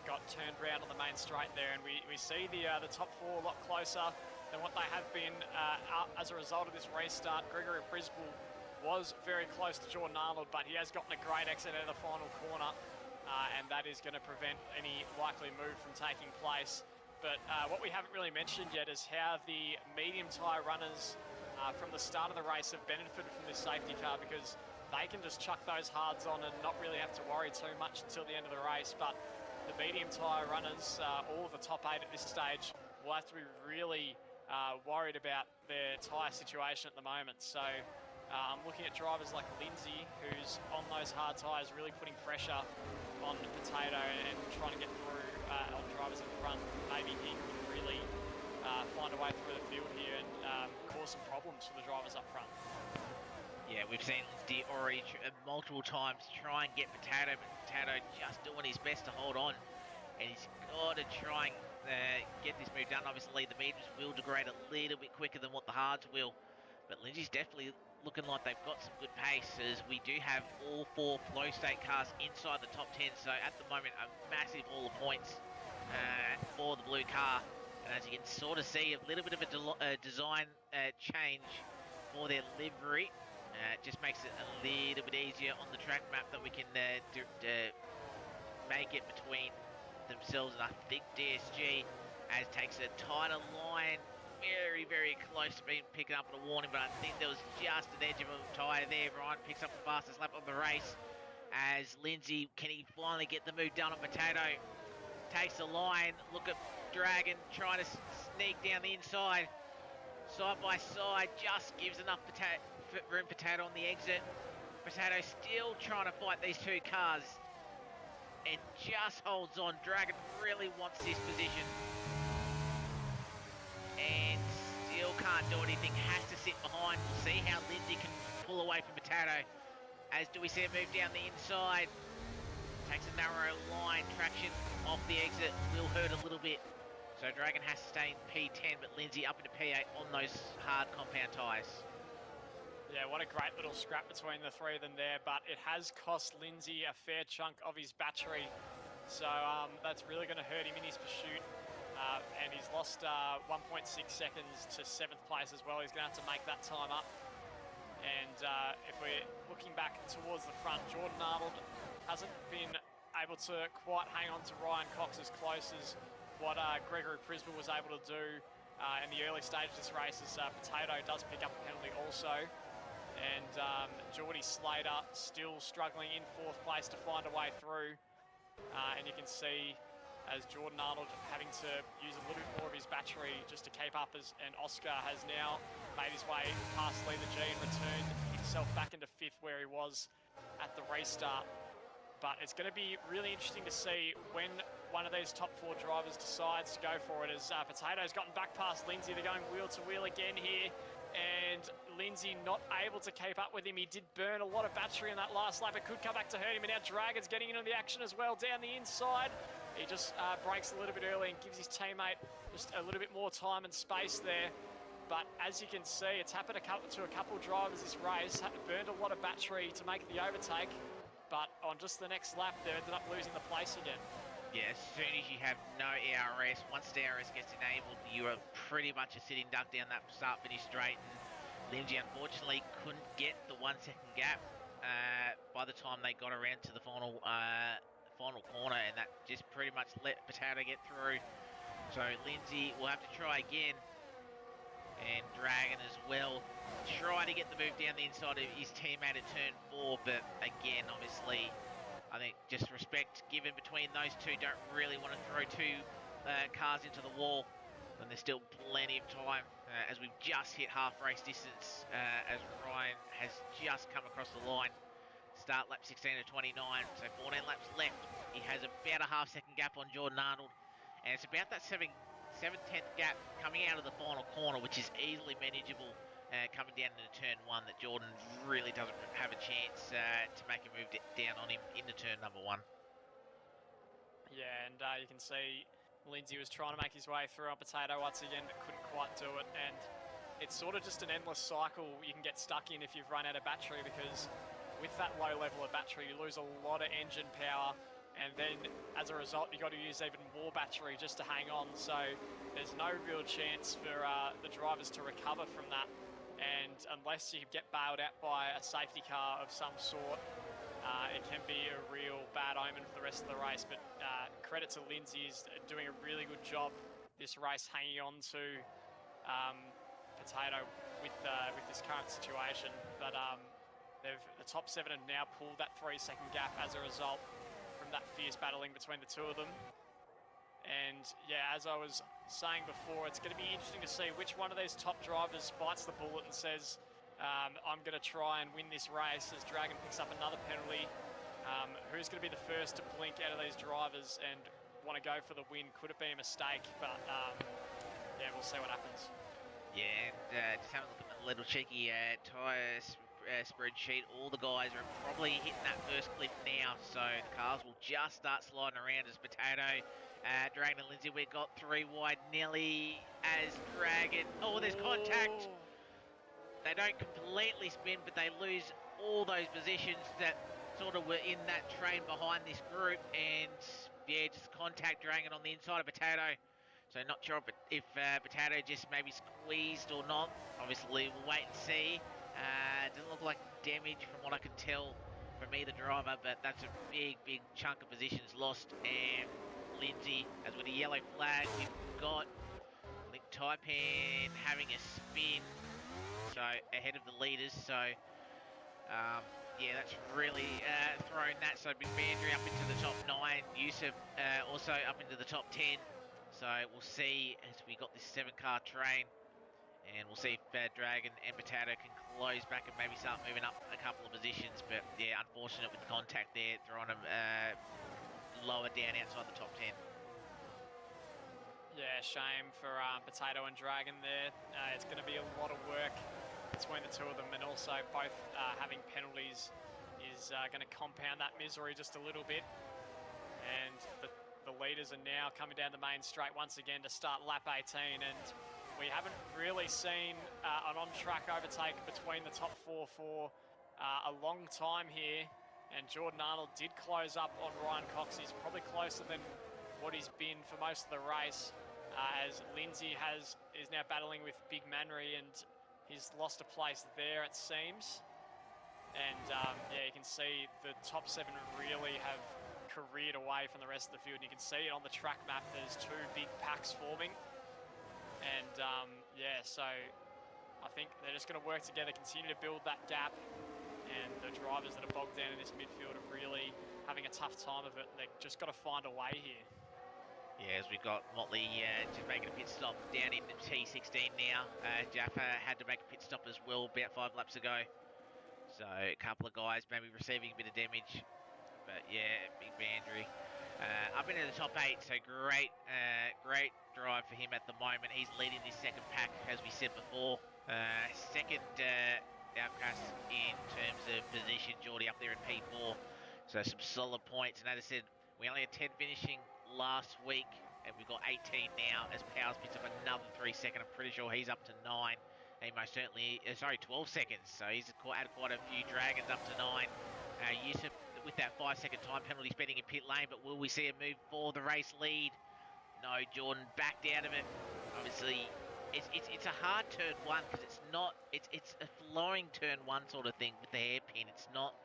got turned around on the main straight there, and we see the top four a lot closer than what they have been as a result of this restart. Gregory Brisbane was very close to Jordan Arnold, but he has gotten a great exit out of the final corner, and that is going to prevent any likely move from taking place. But what we haven't really mentioned yet is how the medium tyre runners from the start of the race have benefited from this safety car, because they can just chuck those hards on and not really have to worry too much until the end of the race. But the medium tyre runners, all of the top 8 at this stage, will have to be really worried about their tyre situation at the moment. So I'm looking at drivers like Lindsay, who's on those hard tyres, really putting pressure on Potato and trying to get through on drivers in front. Maybe he could really find a way through the field here and cause some problems for the drivers up front. Yeah, we've seen Lindsay already multiple times try and get Potato, but Potato just doing his best to hold on. And he's got to try and get this move done. Obviously, the mediums will degrade a little bit quicker than what the hards will. But Lindsay's definitely looking like they've got some good pace, as we do have all 4 flow state cars inside the top 10. So at the moment, a massive haul of points for the blue car. And as you can sort of see, a little bit of a design change for their livery. It just makes it a little bit easier on the track map that we can make it between themselves and I think DSG, as takes a tighter line, very, very close to being picking up on a warning, but I think there was just an edge of a tyre there. Ryan picks up the fastest lap of the race as Lindsay, can he finally get the move done on Potato? Takes the line, look at Dragon trying to sneak down the inside. Side by side, just gives enough room Potato on the exit. Potato still trying to fight these 2 cars and just holds on. Dragon really wants this position and still can't do anything, has to sit behind. We'll see how Lindsay can pull away from Potato. As do we see a move down the inside. Takes a narrow line, traction off the exit will hurt a little bit. So Dragon has to stay in P10, but Lindsay up into P8 on those hard compound tyres. Yeah, what a great little scrap between the 3 of them there, but it has cost Lindsay a fair chunk of his battery. So that's really going to hurt him in his pursuit. And he's lost 1.6 seconds to 7th place as well. He's going to have to make that time up. And if we're looking back towards the front, Jordan Arnold hasn't been able to quite hang on to Ryan Cox as close as what Gregory Brisbane was able to do in the early stages of this race, as Potato does pick up a penalty also. And Geordie Slater still struggling in 4th place to find a way through. And you can see as Jordan Arnold having to use a little bit more of his battery just to keep up, and Oscar has now made his way past Leader G and returned himself back into 5th where he was at the restart. But it's going to be really interesting to see when one of these top 4 drivers decides to go for it, as Potato's gotten back past Lindsay. They're going wheel to wheel again here, and Lindsay not able to keep up with him. He did burn a lot of battery in that last lap. It could come back to hurt him, and now Dragon's getting into the action as well down the inside. He just breaks a little bit early and gives his teammate just a little bit more time and space there. But as you can see, it's happened to a couple drivers this race. Burned a lot of battery to make the overtake, but on just the next lap, they ended up losing the place again. Yeah, as soon as you have no ERS, once the ERS gets enabled, you are pretty much a sitting duck down that start-finish straight. And Lindsay, unfortunately, couldn't get the 1 second gap by the time they got around to the final corner, and that just pretty much let Potato get through. So Lindsay will have to try again, and Dragon as well. Try to get the move down the inside of his teammate at turn 4, but again, obviously, I think just respect given between those two. Don't really want to throw two cars into the wall when there's still plenty of time as we've just hit half race distance as Ryan has just come across the line. Start lap 16 to 29, so 14 laps left. He has about a half-second gap on Jordan Arnold, and it's about that 7/10th gap coming out of the final corner, which is easily manageable coming down into turn one, that Jordan really doesn't have a chance to make a move down on him into turn number one. Yeah, and you can see Lindsay was trying to make his way through on Potato once again, but couldn't quite do it. And it's sort of just an endless cycle you can get stuck in if you've run out of battery, because with that low level of battery, you lose a lot of engine power, and then as a result, you've got to use even more battery just to hang on. So there's no real chance for the drivers to recover from that. And unless you get bailed out by a safety car of some sort, it can be a real bad omen for the rest of the race. But credit to Lindsay, is doing a really good job this race, hanging on to Potato with this current situation. But the top seven have now pulled that 3-second gap as a result from that fierce battling between the two of them. And yeah, as I was saying before, it's going to be interesting to see which one of these top drivers bites the bullet and says, I'm going to try and win this race, as Dragon picks up another penalty. Who's going to be the first to blink out of these drivers and want to go for the win? Could it be a mistake? But yeah, we'll see what happens. Yeah, and just having a look at the little cheeky tyre spreadsheet, all the guys are probably hitting that first cliff now, so the cars will just start sliding around as Potato, Dragon and Lindsay. We've got 3 wide, Nelly as Dragon. Oh, there's contact. They don't completely spin, but they lose all those positions that sort of were in that train behind this group, and yeah, just contact Dragon on the inside of Potato. So not sure if Potato just maybe squeezed or not. Obviously, we'll wait and see. Doesn't look like damage from what I can tell from either driver, but that's a big chunk of positions lost. And Lindsay, as with a yellow flag, we've got Link Taipan having a spin, so ahead of the leaders. So yeah, that's really thrown that. So Big Bandry up into the top 9. Yusuf also up into the top 10. So we'll see as we got this 7-car train, and we'll see if Dragon and Potato can close back and maybe start moving up a couple of positions. But yeah, unfortunate with the contact there, throwing them lower down outside the top 10. Yeah, shame for Potato and Dragon there. It's going to be a lot of work between the two of them, and also both having penalties is going to compound that misery just a little bit. And the leaders are now coming down the main straight once again to start lap 18, and we haven't really seen an on-track overtake between the top 4 for a long time here. And Jordan Arnold did close up on Ryan Cox. He's probably closer than what he's been for most of the race, as Lindsay is now battling with Big Manry, and he's lost a place there, it seems. And yeah, you can see the top 7 really have careered away from the rest of the field. And you can see it on the track map. There's 2 big packs forming. And yeah, so I think they're just going to work together, continue to build that gap. And the drivers that are bogged down in this midfield are really having a tough time of it. They've just got to find a way here. Yeah, as we've got Motley just making a pit stop down in T16 now. Jaffa had to make a pit stop as well about 5 laps ago. So a couple of guys maybe receiving a bit of damage. But yeah, Big Bandry up into the top 8, so great drive for him at the moment. He's leading this second pack, as we said before. Second outcast in terms of position, Geordie up there in P4. So some solid points, and as I said, we only had 10 finishing last week, and we've got 18 now as Powers picks up another 3 second. I'm pretty sure he's up to 9. He most certainly, 12 seconds, so he's had quite a few Dragons up to 9. Yusuf with that 5-second time penalty spending in pit lane, but will we see a move for the race lead? No, Jordan backed out of it. Obviously, it's a hard turn 1 because it's a flowing turn 1 sort of thing with the hairpin. It's not.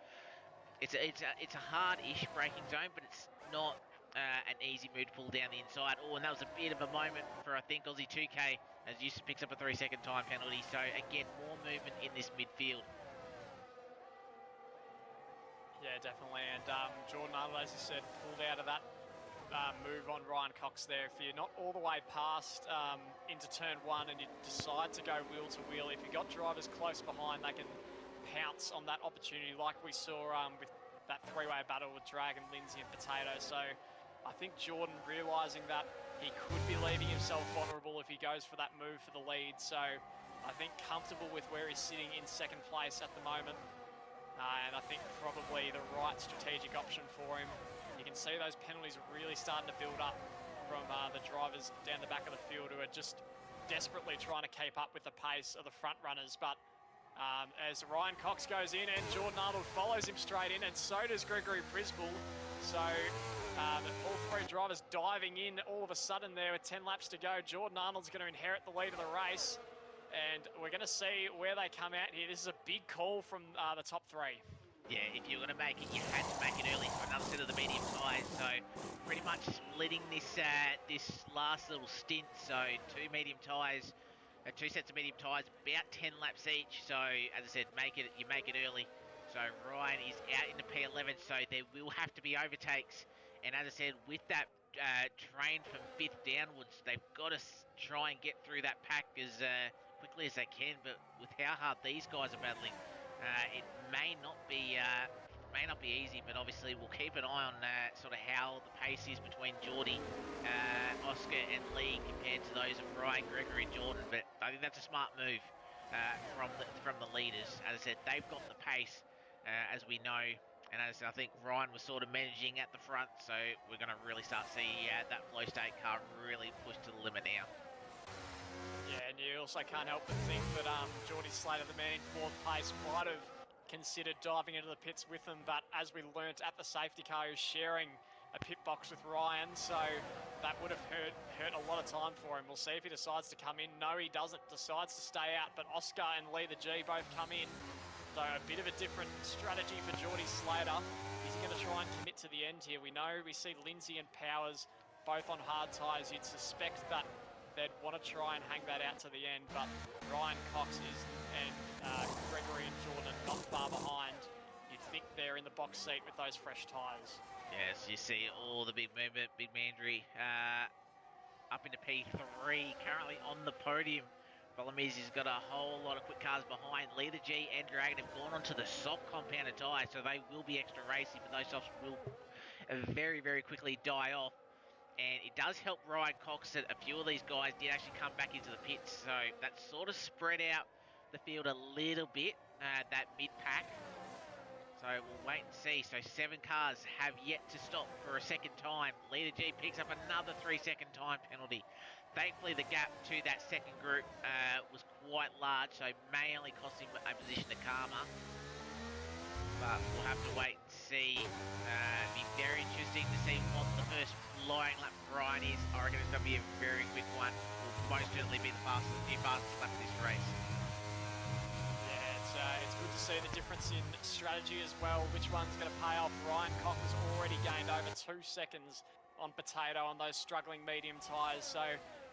It's a hard-ish braking zone, but it's not an easy move to pull down the inside. Oh, and that was a bit of a moment for, I think, Aussie 2K, as Yusuf picks up a 3-second time penalty. So again, more movement in this midfield. Yeah, definitely. And Jordan Arnold, as you said, pulled out of that move on Ryan Cox there. If you're not all the way past into turn one and you decide to go wheel to wheel, if you've got drivers close behind, they can pounce on that opportunity like we saw with that three-way battle with Dragon, Lindsay and Potato. So I think Jordan realising that he could be leaving himself vulnerable if he goes for that move for the lead. So I think comfortable with where he's sitting in second place at the moment. And I think probably the right strategic option for him. You can see those penalties are really starting to build up from the drivers down the back of the field who are just desperately trying to keep up with the pace of the front runners. But as Ryan Cox goes in and Jordan Arnold follows him straight in, and so does Gregory Brisbane. So all three drivers diving in all of a sudden there with 10 laps to go. Jordan Arnold's going to inherit the lead of the race. And we're going to see where they come out here. This is a big call from the top three. Yeah, if you were going to make it, you had to make it early for another set of the medium tyres. So pretty much splitting this this last little stint. So two medium tyres, two sets of medium tyres, about 10 laps each. So as I said, you make it early. So Ryan is out into P11, so there will have to be overtakes. And as I said, with that train from 5th downwards, they've got to try and get through that pack as quickly as they can. But with how hard these guys are battling, it may not be easy. But obviously we'll keep an eye on sort of how the pace is between Geordie, Oscar and Lee compared to those of Ryan, Gregory and Jordan. But I think that's a smart move from the leaders. As I said, they've got the pace, as we know. And as I think Ryan was sort of managing at the front, so we're going to really start to see that flow state car really push to the limit now. Yeah, and you also can't help but think that Geordie Slater, the man in fourth place, might have considered diving into the pits with them, but as we learnt at the safety car, he was sharing a pit box with Ryan, so that would have hurt a lot of time for him. We'll see if he decides to come in. No, he doesn't. Decides to stay out, but Oscar and Lee the G both come in. So a bit of a different strategy for Geordie Slater. Is he going to try and commit to the end here? We know we see Lindsay and Powers both on hard tyres. You'd suspect that they'd want to try and hang that out to the end, but Ryan Cox and Gregory and Jordan not far behind. You'd think they're in the box seat with those fresh tyres. Yes, you see all the big movement, Big Mandry up into P3, currently on the podium. Problem is, he's got a whole lot of quick cars behind. Leader G and Dragon have gone onto the soft compounded tyres, so they will be extra racy, but those softs will very, very quickly die off. And it does help Ryan Cox that a few of these guys did actually come back into the pits, so that sort of spread out the field a little bit, that mid-pack. So we'll wait and see. So 7 cars have yet to stop for a second time. Leader G picks up another 3-second time penalty. Thankfully, the gap to that second group was quite large, so may only cost him a position to Karma. But we'll have to wait and see. Be very interesting to see what the first flying lap for Ryan is. I reckon it's going to be a very quick one. Will most certainly be the fastest lap of this race. It's good to see the difference in strategy as well. Which one's going to pay off? Ryan Cox has already gained over 2 seconds on Potato on those struggling medium tyres. So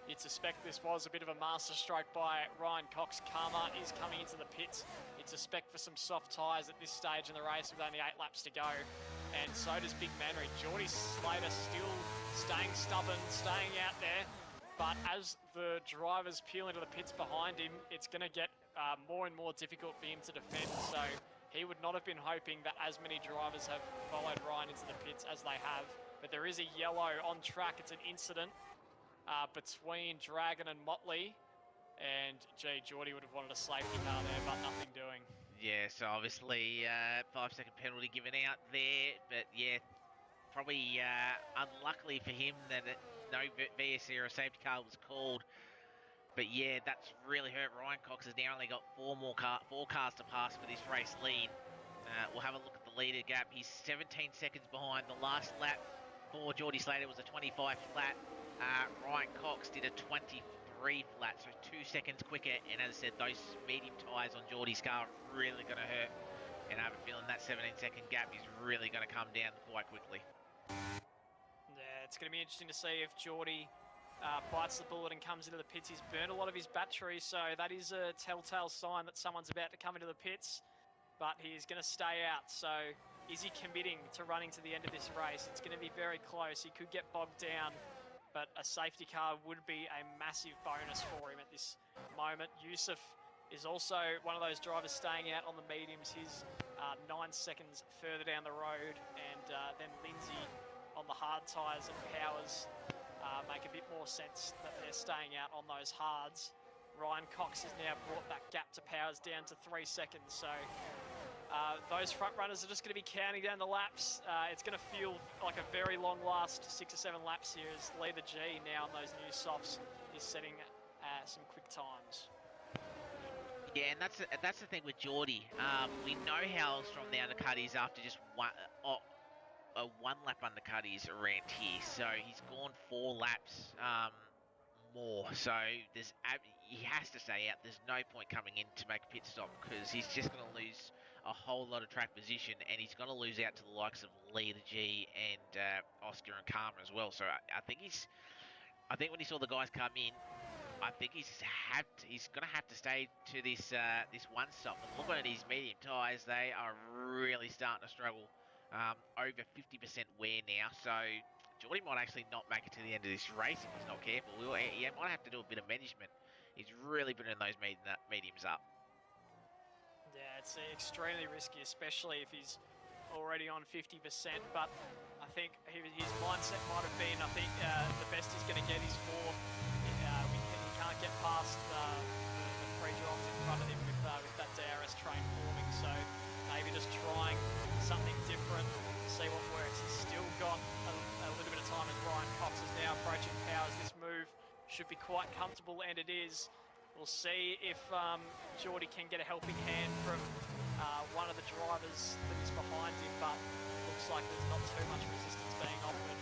you'd suspect this was a bit of a masterstroke by Ryan Cox. Karma is coming into the pits. You'd suspect for some soft tyres at this stage in the race with only 8 laps to go. And so does Big Manry. Geordie Slater still staying stubborn, staying out there. But as the drivers peel into the pits behind him, it's going to get more and more difficult for him to defend. So he would not have been hoping that as many drivers have followed Ryan into the pits as they have. But there is a yellow on track. It's an incident between Dragon and Motley. And, gee, Geordie would have wanted a safety car there, but nothing doing. Yeah, so obviously 5-second penalty given out there. But, yeah, probably unluckily for him that no VSC or a safety car was called. But yeah, that's really hurt. Ryan Cox has now only got 4 cars to pass for this race lead. We'll have a look at the leader gap. He's 17 seconds behind. The last lap for Geordie Slater was a 25 flat. Ryan Cox did a 23 flat, so 2 seconds quicker. And as I said, those medium tyres on Geordie's car are really going to hurt. And I have a feeling that 17-second gap is really going to come down quite quickly. Yeah, it's going to be interesting to see if Geordie bites the bullet and comes into the pits. He's burned a lot of his battery, so that is a telltale sign that someone's about to come into the pits. But he's going to stay out, so Is he committing to running to the end of this race? It's going to be very close. He could get bogged down, but a safety car would be a massive bonus for him at this moment. Yusuf is also one of those drivers staying out on the mediums. He's 9 seconds further down the road, and then Lindsay on the hard tyres and Powers make a bit more sense that they're staying out on those hards. Ryan Cox has now brought that gap to Powers down to 3 seconds, so those front runners are just going to be counting down the laps. It's going to feel like a very long last 6 or 7 laps here as Leader G now on those new softs is setting some quick times. Yeah, and that's the thing with Geordie. We know how strong the undercut is after just a one lap undercut is around here. So he's gone 4 laps more. So he has to stay out. There's no point coming in to make a pit stop because he's just going to lose a whole lot of track position, and he's going to lose out to the likes of Leader G and Oscar and Karma as well. So I think when he saw the guys come in, I think he's going to have to stay to this one stop. And looking at his medium tyres, they are really starting to struggle. Over 50% wear now, so Geordie might actually not make it to the end of this race if he's not careful. He might have to do a bit of management. He's really putting those mediums up. Yeah, it's extremely risky, especially if he's already on 50%. But I think his mindset might have been, the best he's going to get is 4. He can't get past the 3 drops in front of him with that DRS train forming. So maybe just trying something different, see what works. He's still got a little bit of time as Ryan Cox is now approaching Powers. This move should be quite comfortable, and it is. We'll see if Geordie can get a helping hand from one of the drivers that is behind him, but it looks like there's not too much resistance being offered.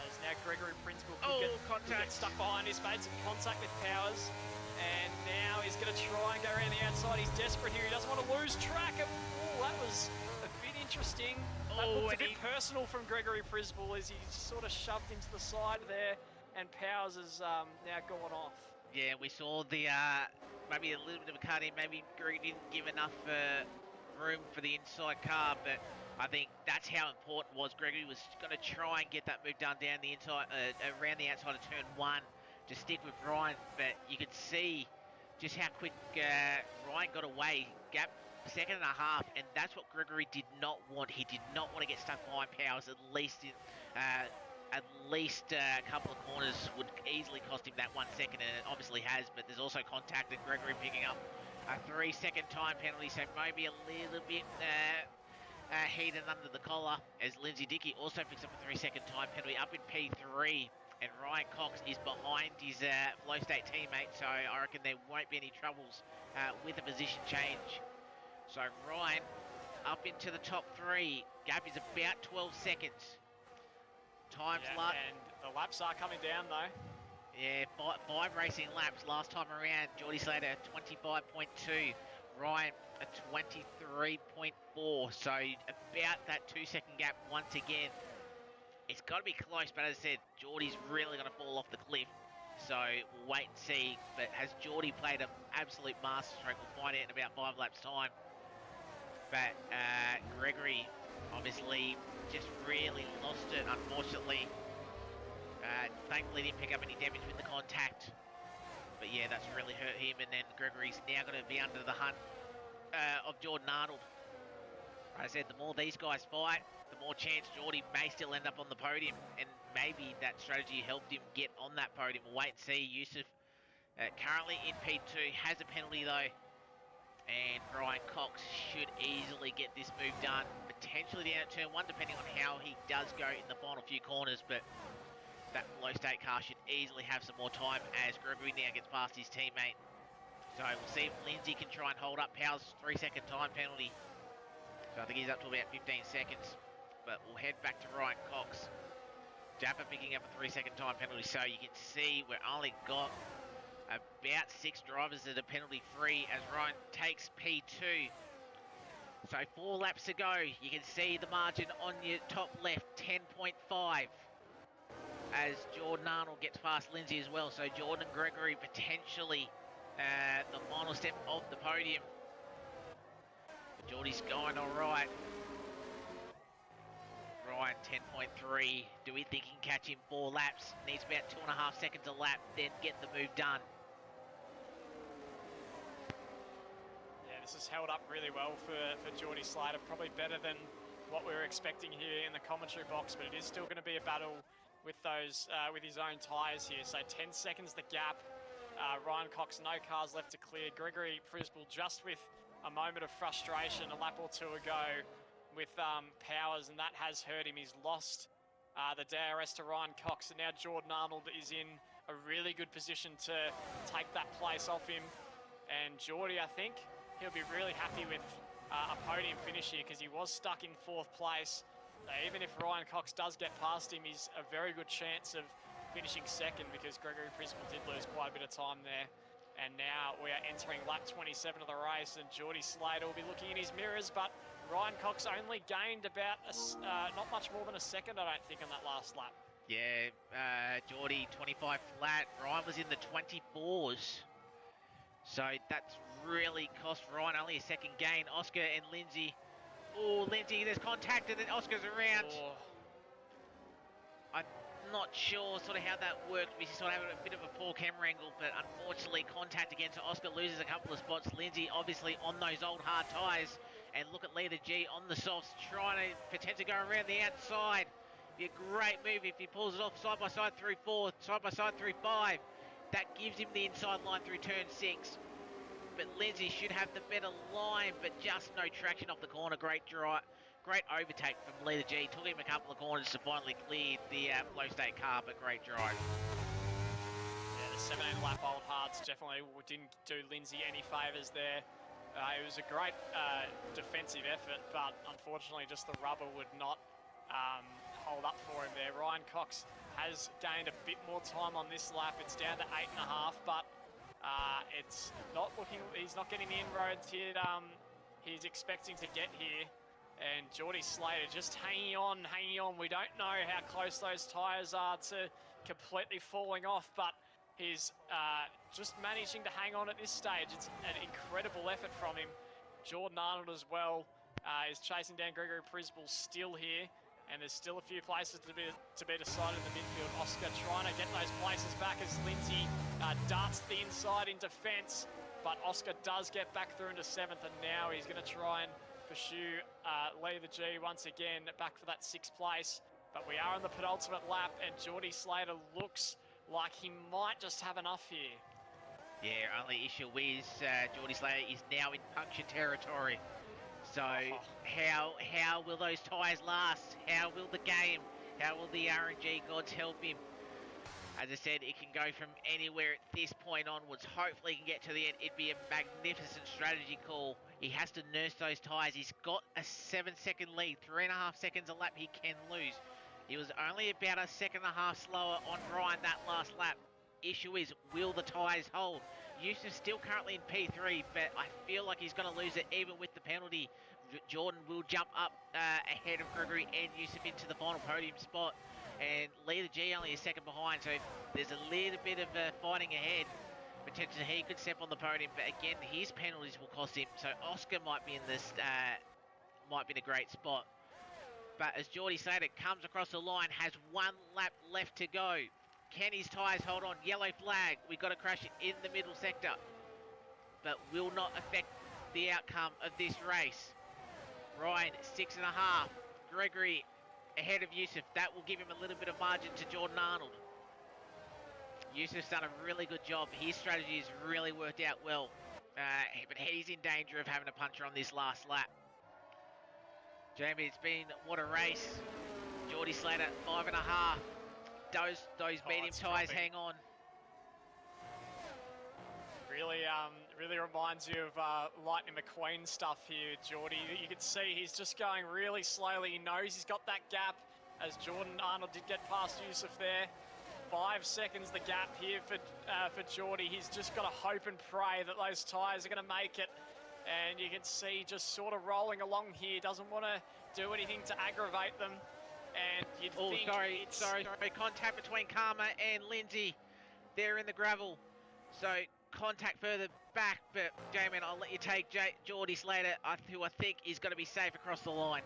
As now Gregory Principal could get stuck behind. He's made some contact with Powers, and now he's going to try and go around the outside. He's desperate here. He doesn't want to lose track. That was a bit interesting. That looked a bit personal from Gregory Principal as he sort of shoved him to the side there, and Powers has now gone off. Yeah, we saw the maybe a little bit of a cut in. Maybe Greg didn't give enough room for the inside car, but I think that's how important it was. Gregory was going to try and get that move done down the inside, around the outside of turn 1 to stick with Ryan, but you could see just how quick Ryan got away. Gap a second and a half, and that's what Gregory did not want. He did not want to get stuck behind Powers, at least a couple of corners would easily cost him that 1 second, and it obviously has, but there's also contact and Gregory picking up a 3-second time penalty, so maybe a little bit heated under the collar as Lindsay Dickey also picks up a 3-second time penalty up in P3, and Ryan Cox is behind his Flow State teammate, so I reckon there won't be any troubles with a position change. So Ryan up into the top 3, gap is about 12 seconds. And the laps are coming down though. Yeah, 5 racing laps last time around. Geordie Slater 25.2, Ryan a 23.4. So about that 2-second gap once again. It's got to be close, but as I said, Geordie's really going to fall off the cliff. So we'll wait and see. But has Geordie played an absolute masterstroke? We'll find out in about 5 laps time. But Gregory obviously just really lost it, unfortunately. Thankfully didn't pick up any damage with the contact. But yeah, that's really hurt him, and then Gregory's now going to be under the hunt of Jordan Arnold. Like I said, the more these guys fight, the more chance Geordie may still end up on the podium, and maybe that strategy helped him get on that podium. We'll wait and see. Yusuf currently in P2, has a penalty though. And Ryan Cox should easily get this move done, potentially down at turn 1, depending on how he does go in the final few corners. But that Flow State car should easily have some more time as Gregory now gets past his teammate. So we'll see if Lindsay can try and hold up Powell's 3-second time penalty. So I think he's up to about 15 seconds. But we'll head back to Ryan Cox. Dapper picking up a 3-second time penalty. So you can see we've only got about 6 drivers that are penalty free as Ryan takes P2. So 4 laps to go. You can see the margin on your top left, 10.5. As Jordan Arnold gets past Lindsay as well. So Jordan and Gregory potentially the final step of the podium. But Geordie's going all right. Ryan 10.3. Do we think he can catch him 4 laps? Needs about 2.5 seconds a lap, then get the move done. Yeah, this has held up really well for Geordie Slater. Probably better than what we were expecting here in the commentary box, but it is still going to be a battle with those with his own tyres here. So 10 seconds the gap. Ryan Cox, no cars left to clear. Gregory Frisbell just with a moment of frustration a lap or two ago with Powers, and that has hurt him. He's lost the DRS to Ryan Cox, and now Jordan Arnold is in a really good position to take that place off him. And Geordie, I think, he'll be really happy with a podium finish here because he was stuck in 4th place. So even if Ryan Cox does get past him, he's a very good chance of finishing 2nd because Gregory Frisbell did lose quite a bit of time there. And now we are entering lap 27 of the race, and Geordie Slater will be looking in his mirrors, but Ryan Cox only gained about not much more than a second, I don't think, on that last lap. Yeah, Geordie 25 flat. Ryan was in the 24s. So that's really cost Ryan only a second gain. Oscar and Lindsay. Oh, Lindsay, there's contact and then Oscar's around. Oh. I'm not sure sort of how that worked. We sort of have a bit of a poor camera angle, but unfortunately contact again. So Oscar loses a couple of spots. Lindsay obviously on those old hard tyres. And look at Leader G on the softs, trying to potentially go around the outside. Be a great move if he pulls it off side by side through 4, side by side through 5. That gives him the inside line through turn 6. But Lindsay should have the better line, but just no traction off the corner. Great drive, great overtake from Leader G. Took him a couple of corners to finally clear the flow state car, but great drive. Yeah, the 17 lap old hards definitely didn't do Lindsay any favours there. It was a great defensive effort, but unfortunately just the rubber would not hold up for him there. Ryan Cox has gained a bit more time on this lap. It's down to 8.5, but it's not looking, he's not getting the inroads here he's expecting to get here. And Geordie Slater just hanging on. We don't know how close those tyres are to completely falling off, but he's just managing to hang on at this stage. It's an incredible effort from him. Jordan Arnold as well is chasing down Gregory Frisbell still here, and there's still a few places to be decided in the midfield. Oscar trying to get those places back as Lindsay darts to the inside in defence, but Oscar does get back through into 7th, and now he's going to try and pursue Leader G once again back for that 6th place. But we are on the penultimate lap, and Geordie Slater looks like he might just have enough here. Yeah, only issue is Geordie Slater is now in puncture territory. So how will those tyres last? How will the game, how will the RNG gods help him? As I said, it can go from anywhere at this point onwards. Hopefully he can get to the end. It'd be a magnificent strategy call. He has to nurse those tyres. He's got a 7-second lead. 3.5 seconds a lap he can lose. He was only about a 1.5 seconds slower on Ryan that last lap. Issue is, will the tyres hold? Yusuf's still currently in P3, but I feel like he's going to lose it even with the penalty. Jordan will jump up ahead of Gregory and Yusuf into the final podium spot. And Leader G only a second behind, so there's a little bit of fighting ahead. Potentially he could step on the podium, but again, his penalties will cost him. So Oscar might be in this, might be in a great spot. But as Geordie Slater comes across the line, has 1 lap left to go. Can his tyres hold on? Yellow flag. We've got to crash it in the middle sector. But will not affect the outcome of this race. Ryan, 6.5. Gregory ahead of Yusuf. That will give him a little bit of margin to Jordan Arnold. Yusuf's done a really good job. His strategy has really worked out well. But he's in danger of having a puncher on this last lap. Jamie, it's been, what a race. Geordie Slater, 5.5. Those medium tyres hang on. Really reminds you of Lightning McQueen stuff here, Geordie. You can see he's just going really slowly. He knows he's got that gap, as Jordan Arnold did get past Yusuf there. 5 seconds the gap here for Geordie. He's just got to hope and pray that those tyres are going to make it. And you can see just sort of rolling along here. Doesn't want to do anything to aggravate them. And you'd think sorry. Contact between Karma and Lindsay. They're in the gravel. So contact further back, but Damien, I'll let you take Geordie Slater, who I think is going to be safe across the line.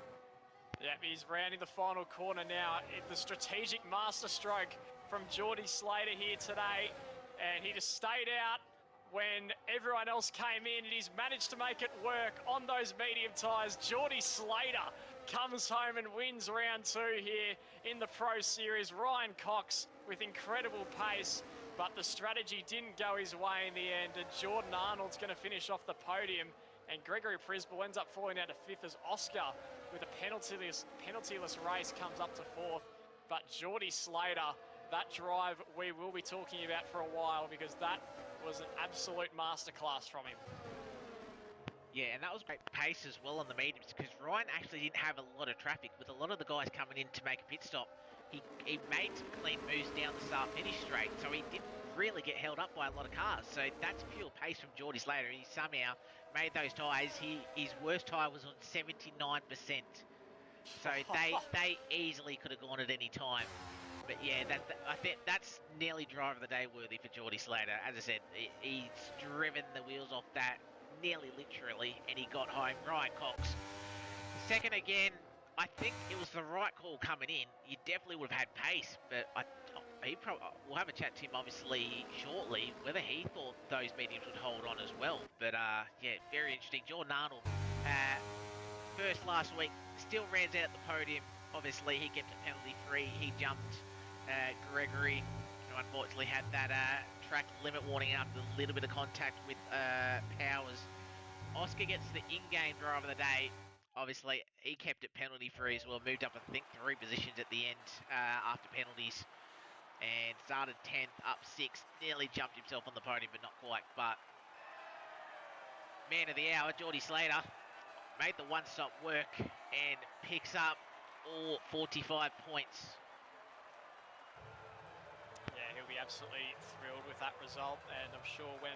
Yep, he's rounding the final corner now. The strategic masterstroke from Geordie Slater here today. And he just stayed out when everyone else came in, and he's managed to make it work on those medium tyres. Geordie Slater comes home and wins round 2 here in the Pro Series. Ryan Cox with incredible pace, but the strategy didn't go his way in the end, and Jordan Arnold's going to finish off the podium, and Gregory Prisball ends up falling out to 5th as Oscar, with a penaltyless race, comes up to 4th. But Geordie Slater, that drive we will be talking about for a while, because that was an absolute masterclass from him. Yeah, and that was great pace as well on the mediums, because Ryan actually didn't have a lot of traffic with a lot of the guys coming in to make a pit stop. He made some clean moves down the start finish straight, so he didn't really get held up by a lot of cars. So that's pure pace from Geordie Slater. He somehow made those tyres. His worst tyre was on 79%. So they easily could have gone at any time. But yeah, I think that's nearly driver of the day worthy for Geordie Slater. As I said, he's driven the wheels off that nearly literally, and he got home. Ryan Cox, second again. I think it was the right call coming in. You definitely would have had pace, but we'll have a chat to him obviously shortly whether he thought those mediums would hold on as well. But yeah, very interesting. Jordan Arnold, first last week, still ran out at the podium. Obviously, he kept it penalty free. He jumped Gregory, who unfortunately had that track limit warning after a little bit of contact with Powers. Oscar gets the in-game driver of the day. Obviously, he kept it penalty free as well. Moved up, I think, 3 positions at the end after penalties. And started 10th, up 6th. Nearly jumped himself on the podium, but not quite. But man of the hour, Geordie Slater, made the one-stop work and picks up all 45 points. Yeah, he'll be absolutely thrilled with that result, and I'm sure when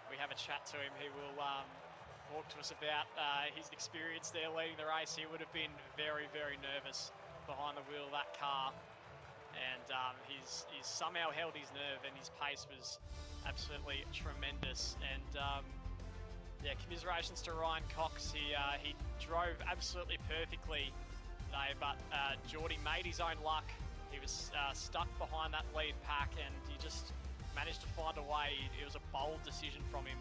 we have a chat to him, he will talk to us about his experience there leading the race. He would have been very, very nervous behind the wheel of that car, and he's somehow held his nerve, and his pace was absolutely tremendous. And yeah, commiserations to Ryan Cox. He drove absolutely perfectly today, but Geordie made his own luck. He was stuck behind that lead pack, and he just managed to find a way. It was a bold decision from him.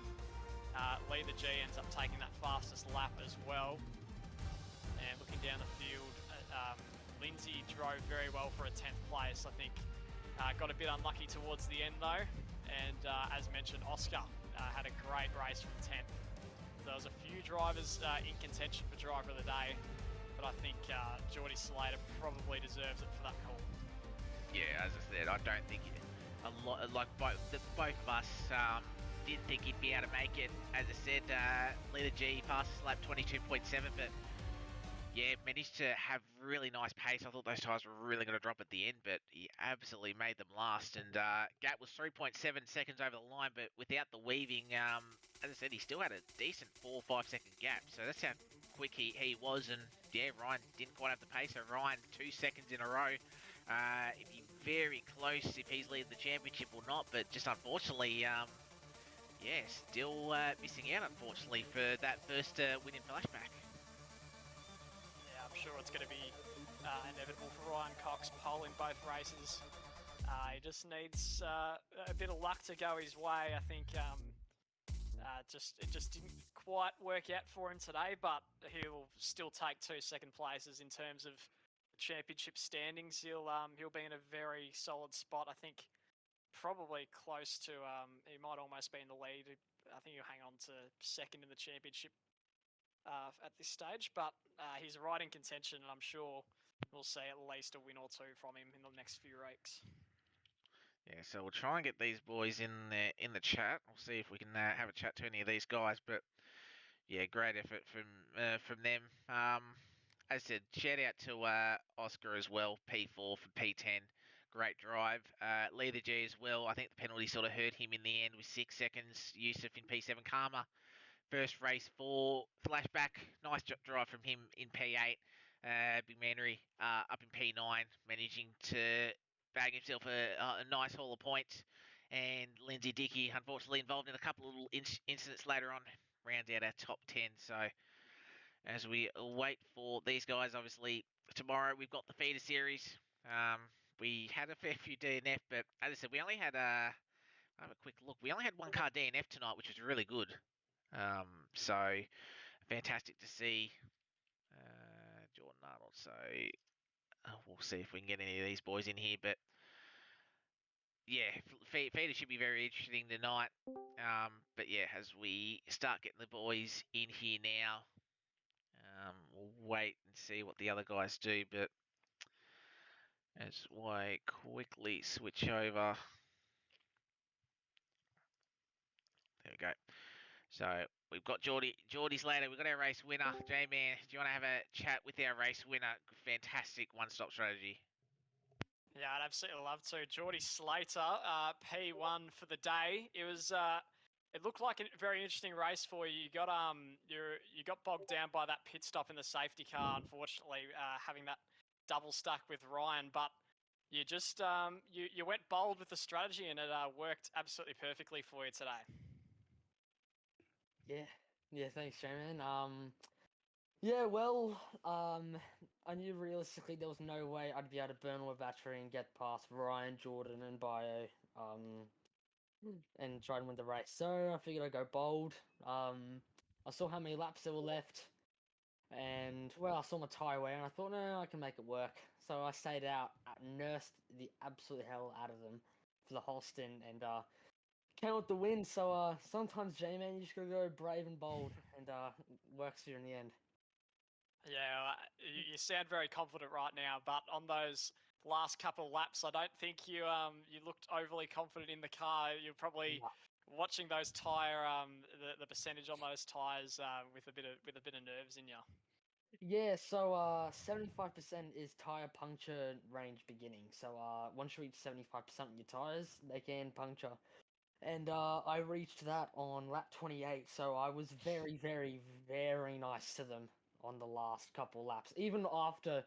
Lee the G ends up taking that fastest lap as well. And looking down the field, Lindsay drove very well for a 10th place, I think. Got a bit unlucky towards the end though. And as mentioned, Oscar had a great race from 10th. There was a few drivers in contention for driver of the day, but I think Geordie Slater probably deserves it for that call. Yeah, as I said, I don't think a lot like both of us didn't think he'd be able to make it. As I said, Leader G fastest lap 22.7, but yeah, managed to have really nice pace. I thought those tyres were really going to drop at the end, but he absolutely made them last. And gap was 3.7 seconds over the line, but without the weaving, as I said, he still had a decent 4 or 5 second gap. So that's how quick he was. And yeah, Ryan didn't quite have the pace. So Ryan, 2 seconds in a row. It'd be very close if he's leading the championship or not, but just unfortunately, yeah, still missing out, unfortunately, for that first win in Flashback. Yeah, I'm sure it's going to be inevitable for Ryan Cox, pole in both races. He just needs a bit of luck to go his way. I think it just didn't quite work out for him today, but he'll still take 2 second places in terms of the championship standings. He'll be in a very solid spot. I think probably close to he might almost be in the lead. I think he'll hang on to second in the championship at this stage, but he's right in contention, and I'm sure we'll see at least a win or 2 from him in the next few weeks. Yeah, so we'll try and get these boys in the chat. We'll see if we can have a chat to any of these guys. But yeah, great effort from them. As I said, shout out to Oscar as well, P4 for P10. Great drive. Leader G as well. I think the penalty sort of hurt him in the end with 6 seconds. Yusuf in P7. Karma, first race for Flashback. Nice drive from him in P8. Big Manry up in P9, managing to bag himself a nice haul of points. And Lindsay Dickey, unfortunately, involved in a couple of little incidents later on, rounds out our top 10. So as we wait for these guys. Obviously, tomorrow we've got the feeder series. We had a fair few DNF, but as I said, we only had have a quick look. We only had one car DNF tonight, which was really good. So fantastic to see. Jordan Arnold. So we'll see if we can get any of these boys in here. But yeah, feeder should be very interesting tonight. But yeah, as we start getting the boys in here now, we'll wait and see what the other guys do. But as I quickly switch over, there we go. So we've got Geordie's later. We've got our race winner, J-Man. Do you want to have a chat with our race winner? Fantastic one-stop strategy. Yeah, I'd absolutely love to. Geordie Slater, P1 for the day. It was. It looked like a very interesting race for you. You got bogged down by that pit stop in the safety car. Unfortunately, having that double stack with Ryan, but you just you went bold with the strategy, and it worked absolutely perfectly for you today. Yeah, thanks, J-Man. Yeah, well, I knew realistically there was no way I'd be able to burn all my battery and get past Ryan, Jordan, and Bio, and try and win the race. So I figured I'd go bold. I saw how many laps there were left, and well, I saw my tyre wear, and I thought, no, I can make it work. So I stayed out, nursed the absolute hell out of them for the whole stint, and came with the win. So sometimes, J-Man, you just gotta go brave and bold, and works for you in the end. Yeah, you sound very confident right now, but on those last couple of laps, I don't think you looked overly confident in the car. You're probably watching those tire the percentage on those tires with a bit of nerves in you. Yeah, so 75% is tire puncture range beginning. So once you reach 75% of your tires, they can puncture. And I reached that on lap 28, so I was very, very, very nice to them on the last couple laps. Even after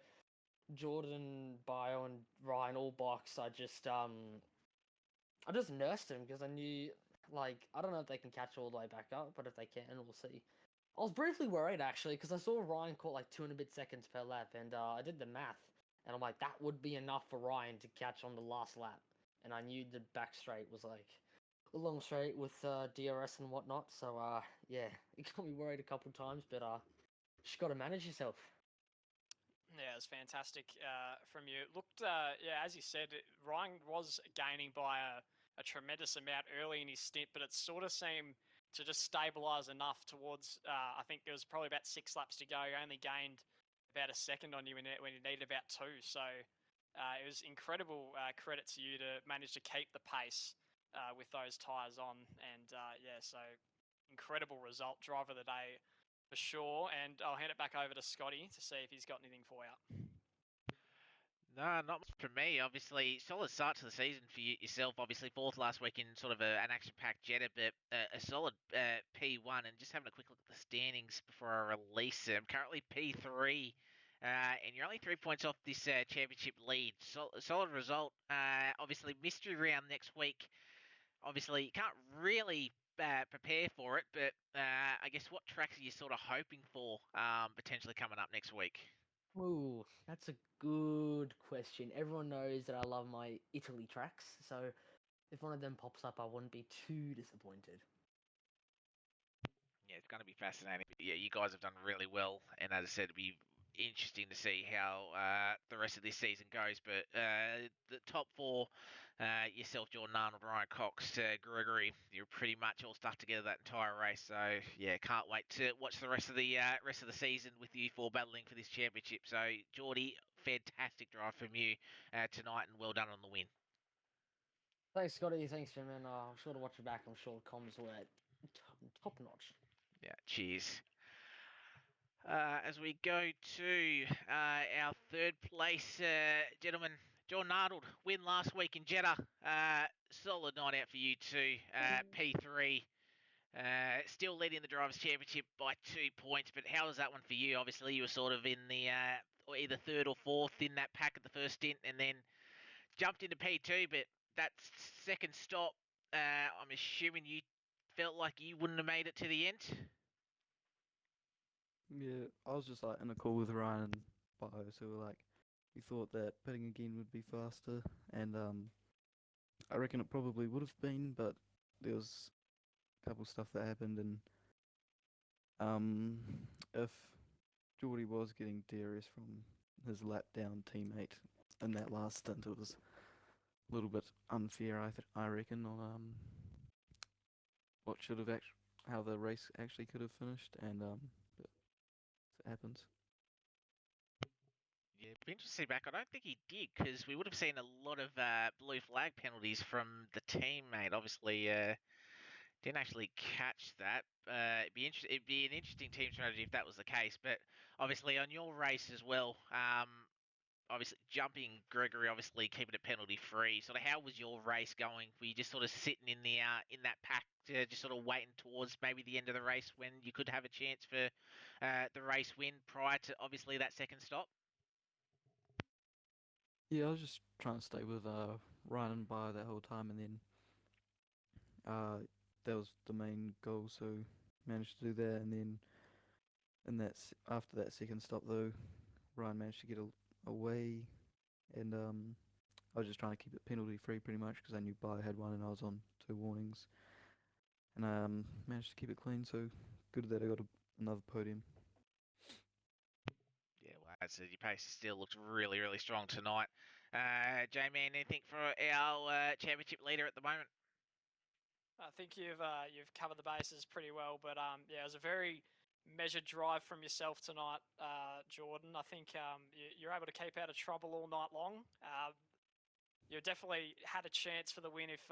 Jordan, Bio, and Ryan all boxed, I just nursed him because I knew, like, I don't know if they can catch all the way back up, but if they can, we'll see. I was briefly worried actually because I saw Ryan caught like 200 seconds per lap, and I did the math, and I'm like, that would be enough for Ryan to catch on the last lap, and I knew the back straight was like a long straight with DRS and whatnot. So yeah, it got me worried a couple times, but just got to manage yourself. Yeah, it was fantastic from you. It looked, yeah, as you said, Ryan was gaining by a tremendous amount early in his stint, but it sort of seemed to just stabilise enough towards, I think there was probably about 6 laps to go. He only gained about a second on you when you needed about 2. So it was incredible credit to you to manage to keep the pace with those tyres on. And yeah, so incredible result. Driver of the day for sure. And I'll hand it back over to Scotty to see if he's got anything for you. No, not much for me. Obviously, solid start to the season for yourself. Obviously, fourth last week in sort of an action-packed Jetta, but a solid P1. And just having a quick look at the standings before I release them. Currently P3, and you're only 3 points off this championship lead. Solid result. Obviously, mystery round next week. Obviously, you can't really prepare for it, but I guess what tracks are you sort of hoping for potentially coming up next week? Ooh, that's a good question. Everyone knows that I love my Italy tracks, so if one of them pops up, I wouldn't be too disappointed. Yeah, it's going to be fascinating. But yeah, you guys have done really well, and as I said, it'll be interesting to see how the rest of this season goes. But the top 4, yourself, Jordan Arnold, Ryan Cox, Gregory, you're pretty much all stuck together that entire race. So yeah, can't wait to watch the rest of the season with you 4 battling for this championship. So Geordie, fantastic drive from you tonight, and well done on the win. Thanks, Scotty. Thanks, Jim. And I'm sure to watch you back. I'm sure the comms were top notch. Yeah, cheers. As we go to our third place, gentlemen, John Arnold, win last week in Jeddah. Solid night out for you too. P3, still leading the Drivers' Championship by 2 points, but how was that one for you? Obviously, you were sort of in the or either third or fourth in that pack at the first stint, and then jumped into P2, but that second stop, I'm assuming you felt like you wouldn't have made it to the end? Yeah, I was just like in a call with Ryan and Bio, so we're like, we thought that pitting again would be faster, and I reckon it probably would have been, but there was a couple stuff that happened, and if Geordie was getting DRS from his lap down teammate in that last stint, it was a little bit unfair, I reckon, on what should have how the race actually could have finished, and but it happens. Yeah, it'd be interesting to see back. I don't think he did because we would have seen a lot of blue flag penalties from the teammate. Obviously, didn't actually catch that. It'd be an interesting team strategy if that was the case. But obviously, on your race as well, obviously jumping Gregory, obviously keeping it penalty free. Sort of, how was your race going? Were you just sort of sitting in the in that pack, just sort of waiting towards maybe the end of the race when you could have a chance for the race win prior to obviously that second stop? Yeah, I was just trying to stay with Ryan and Bio that whole time, and then uh, that was the main goal, so managed to do that, and then after that second stop though, Ryan managed to get away, and I was just trying to keep it penalty free pretty much because I knew Bio had one and I was on 2 warnings, and I managed to keep it clean. So good that I got another podium. Yeah, well, as I said, your pace still looks really, really strong tonight. Jamie, anything for our championship leader at the moment? I think you've covered the bases pretty well, but yeah, it was a very measured drive from yourself tonight, Jordan. I think you're able to keep out of trouble all night long. You definitely had a chance for the win if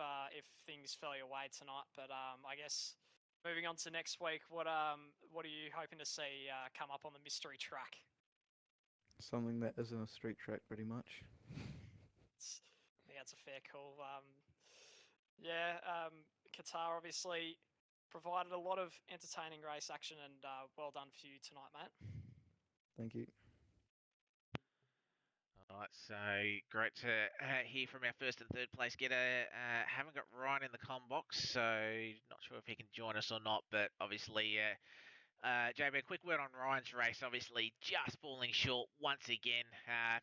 things fell your way tonight. But I guess moving on to next week, what are you hoping to see come up on the mystery track? Something that isn't a street track, pretty much. I think that's a fair call. Qatar obviously provided a lot of entertaining race action, and well done for you tonight, mate. Thank you. All right, so great to hear from our first and third place getter. Haven't got Ryan in the com box, so not sure if he can join us or not. But obviously, JB, a quick word on Ryan's race. Obviously, just falling short once again.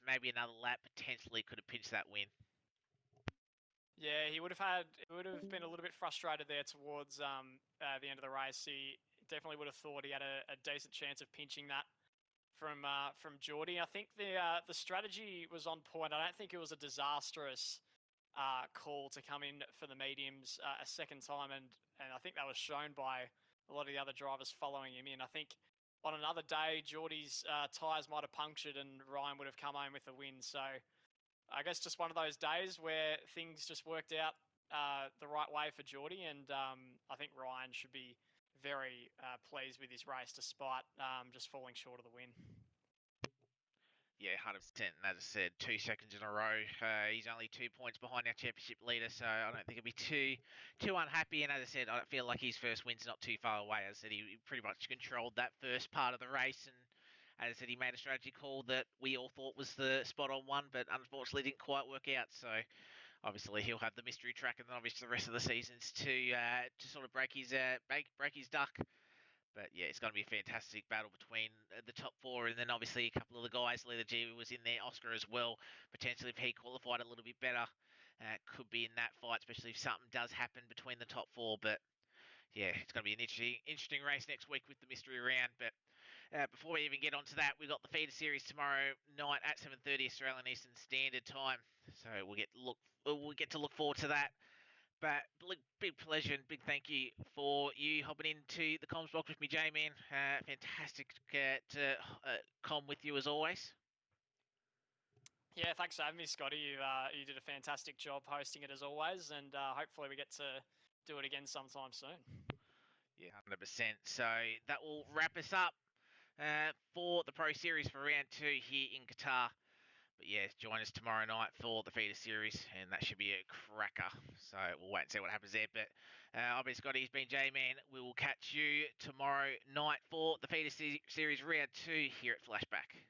Maybe another lap potentially could have pinched that win. Yeah, he would have been a little bit frustrated there towards the end of the race. He definitely would have thought he had a decent chance of pinching that from Geordie. I think the strategy was on point. I don't think it was a disastrous call to come in for the mediums a second time, and I think that was shown by a lot of the other drivers following him in. I think on another day, Geordie's tyres might have punctured, and Ryan would have come home with a win. So I guess just one of those days where things just worked out the right way for Geordie, and I think Ryan should be very pleased with his race despite just falling short of the win. Yeah, 100%. And as I said, 2 seconds in a row. He's only 2 points behind our championship leader, so I don't think he'll be too unhappy. And as I said, I feel like his first win's not too far away. As I said, he pretty much controlled that first part of the race, and as I said, he made a strategy call that we all thought was the spot-on one, but unfortunately didn't quite work out. So obviously he'll have the mystery track, and then obviously the rest of the seasons to sort of break his duck. But yeah, it's going to be a fantastic battle between the top four, and then obviously a couple of the guys. Leader G was in there, Oscar as well. Potentially, if he qualified a little bit better, could be in that fight, especially if something does happen between the top four. But yeah, it's going to be an interesting race next week with the mystery round. But before we even get onto that, we've got the feeder series tomorrow night at 7:30 Australian Eastern Standard Time. So we'll get to look forward to that. But big pleasure and big thank you for you hopping into the comms box with me, J-Man. Fantastic to com with you as always. Yeah, thanks for having me, Scotty. You did a fantastic job hosting it as always, and hopefully we get to do it again sometime soon. Yeah, 100%. So that will wrap us up for the Pro Series for round 2 here in Qatar. But yeah, join us tomorrow night for the feeder series, and that should be a cracker. So we'll wait and see what happens there. But I've been Scotty, he's been J-Man. We will catch you tomorrow night for the feeder series round 2 here at Flashback.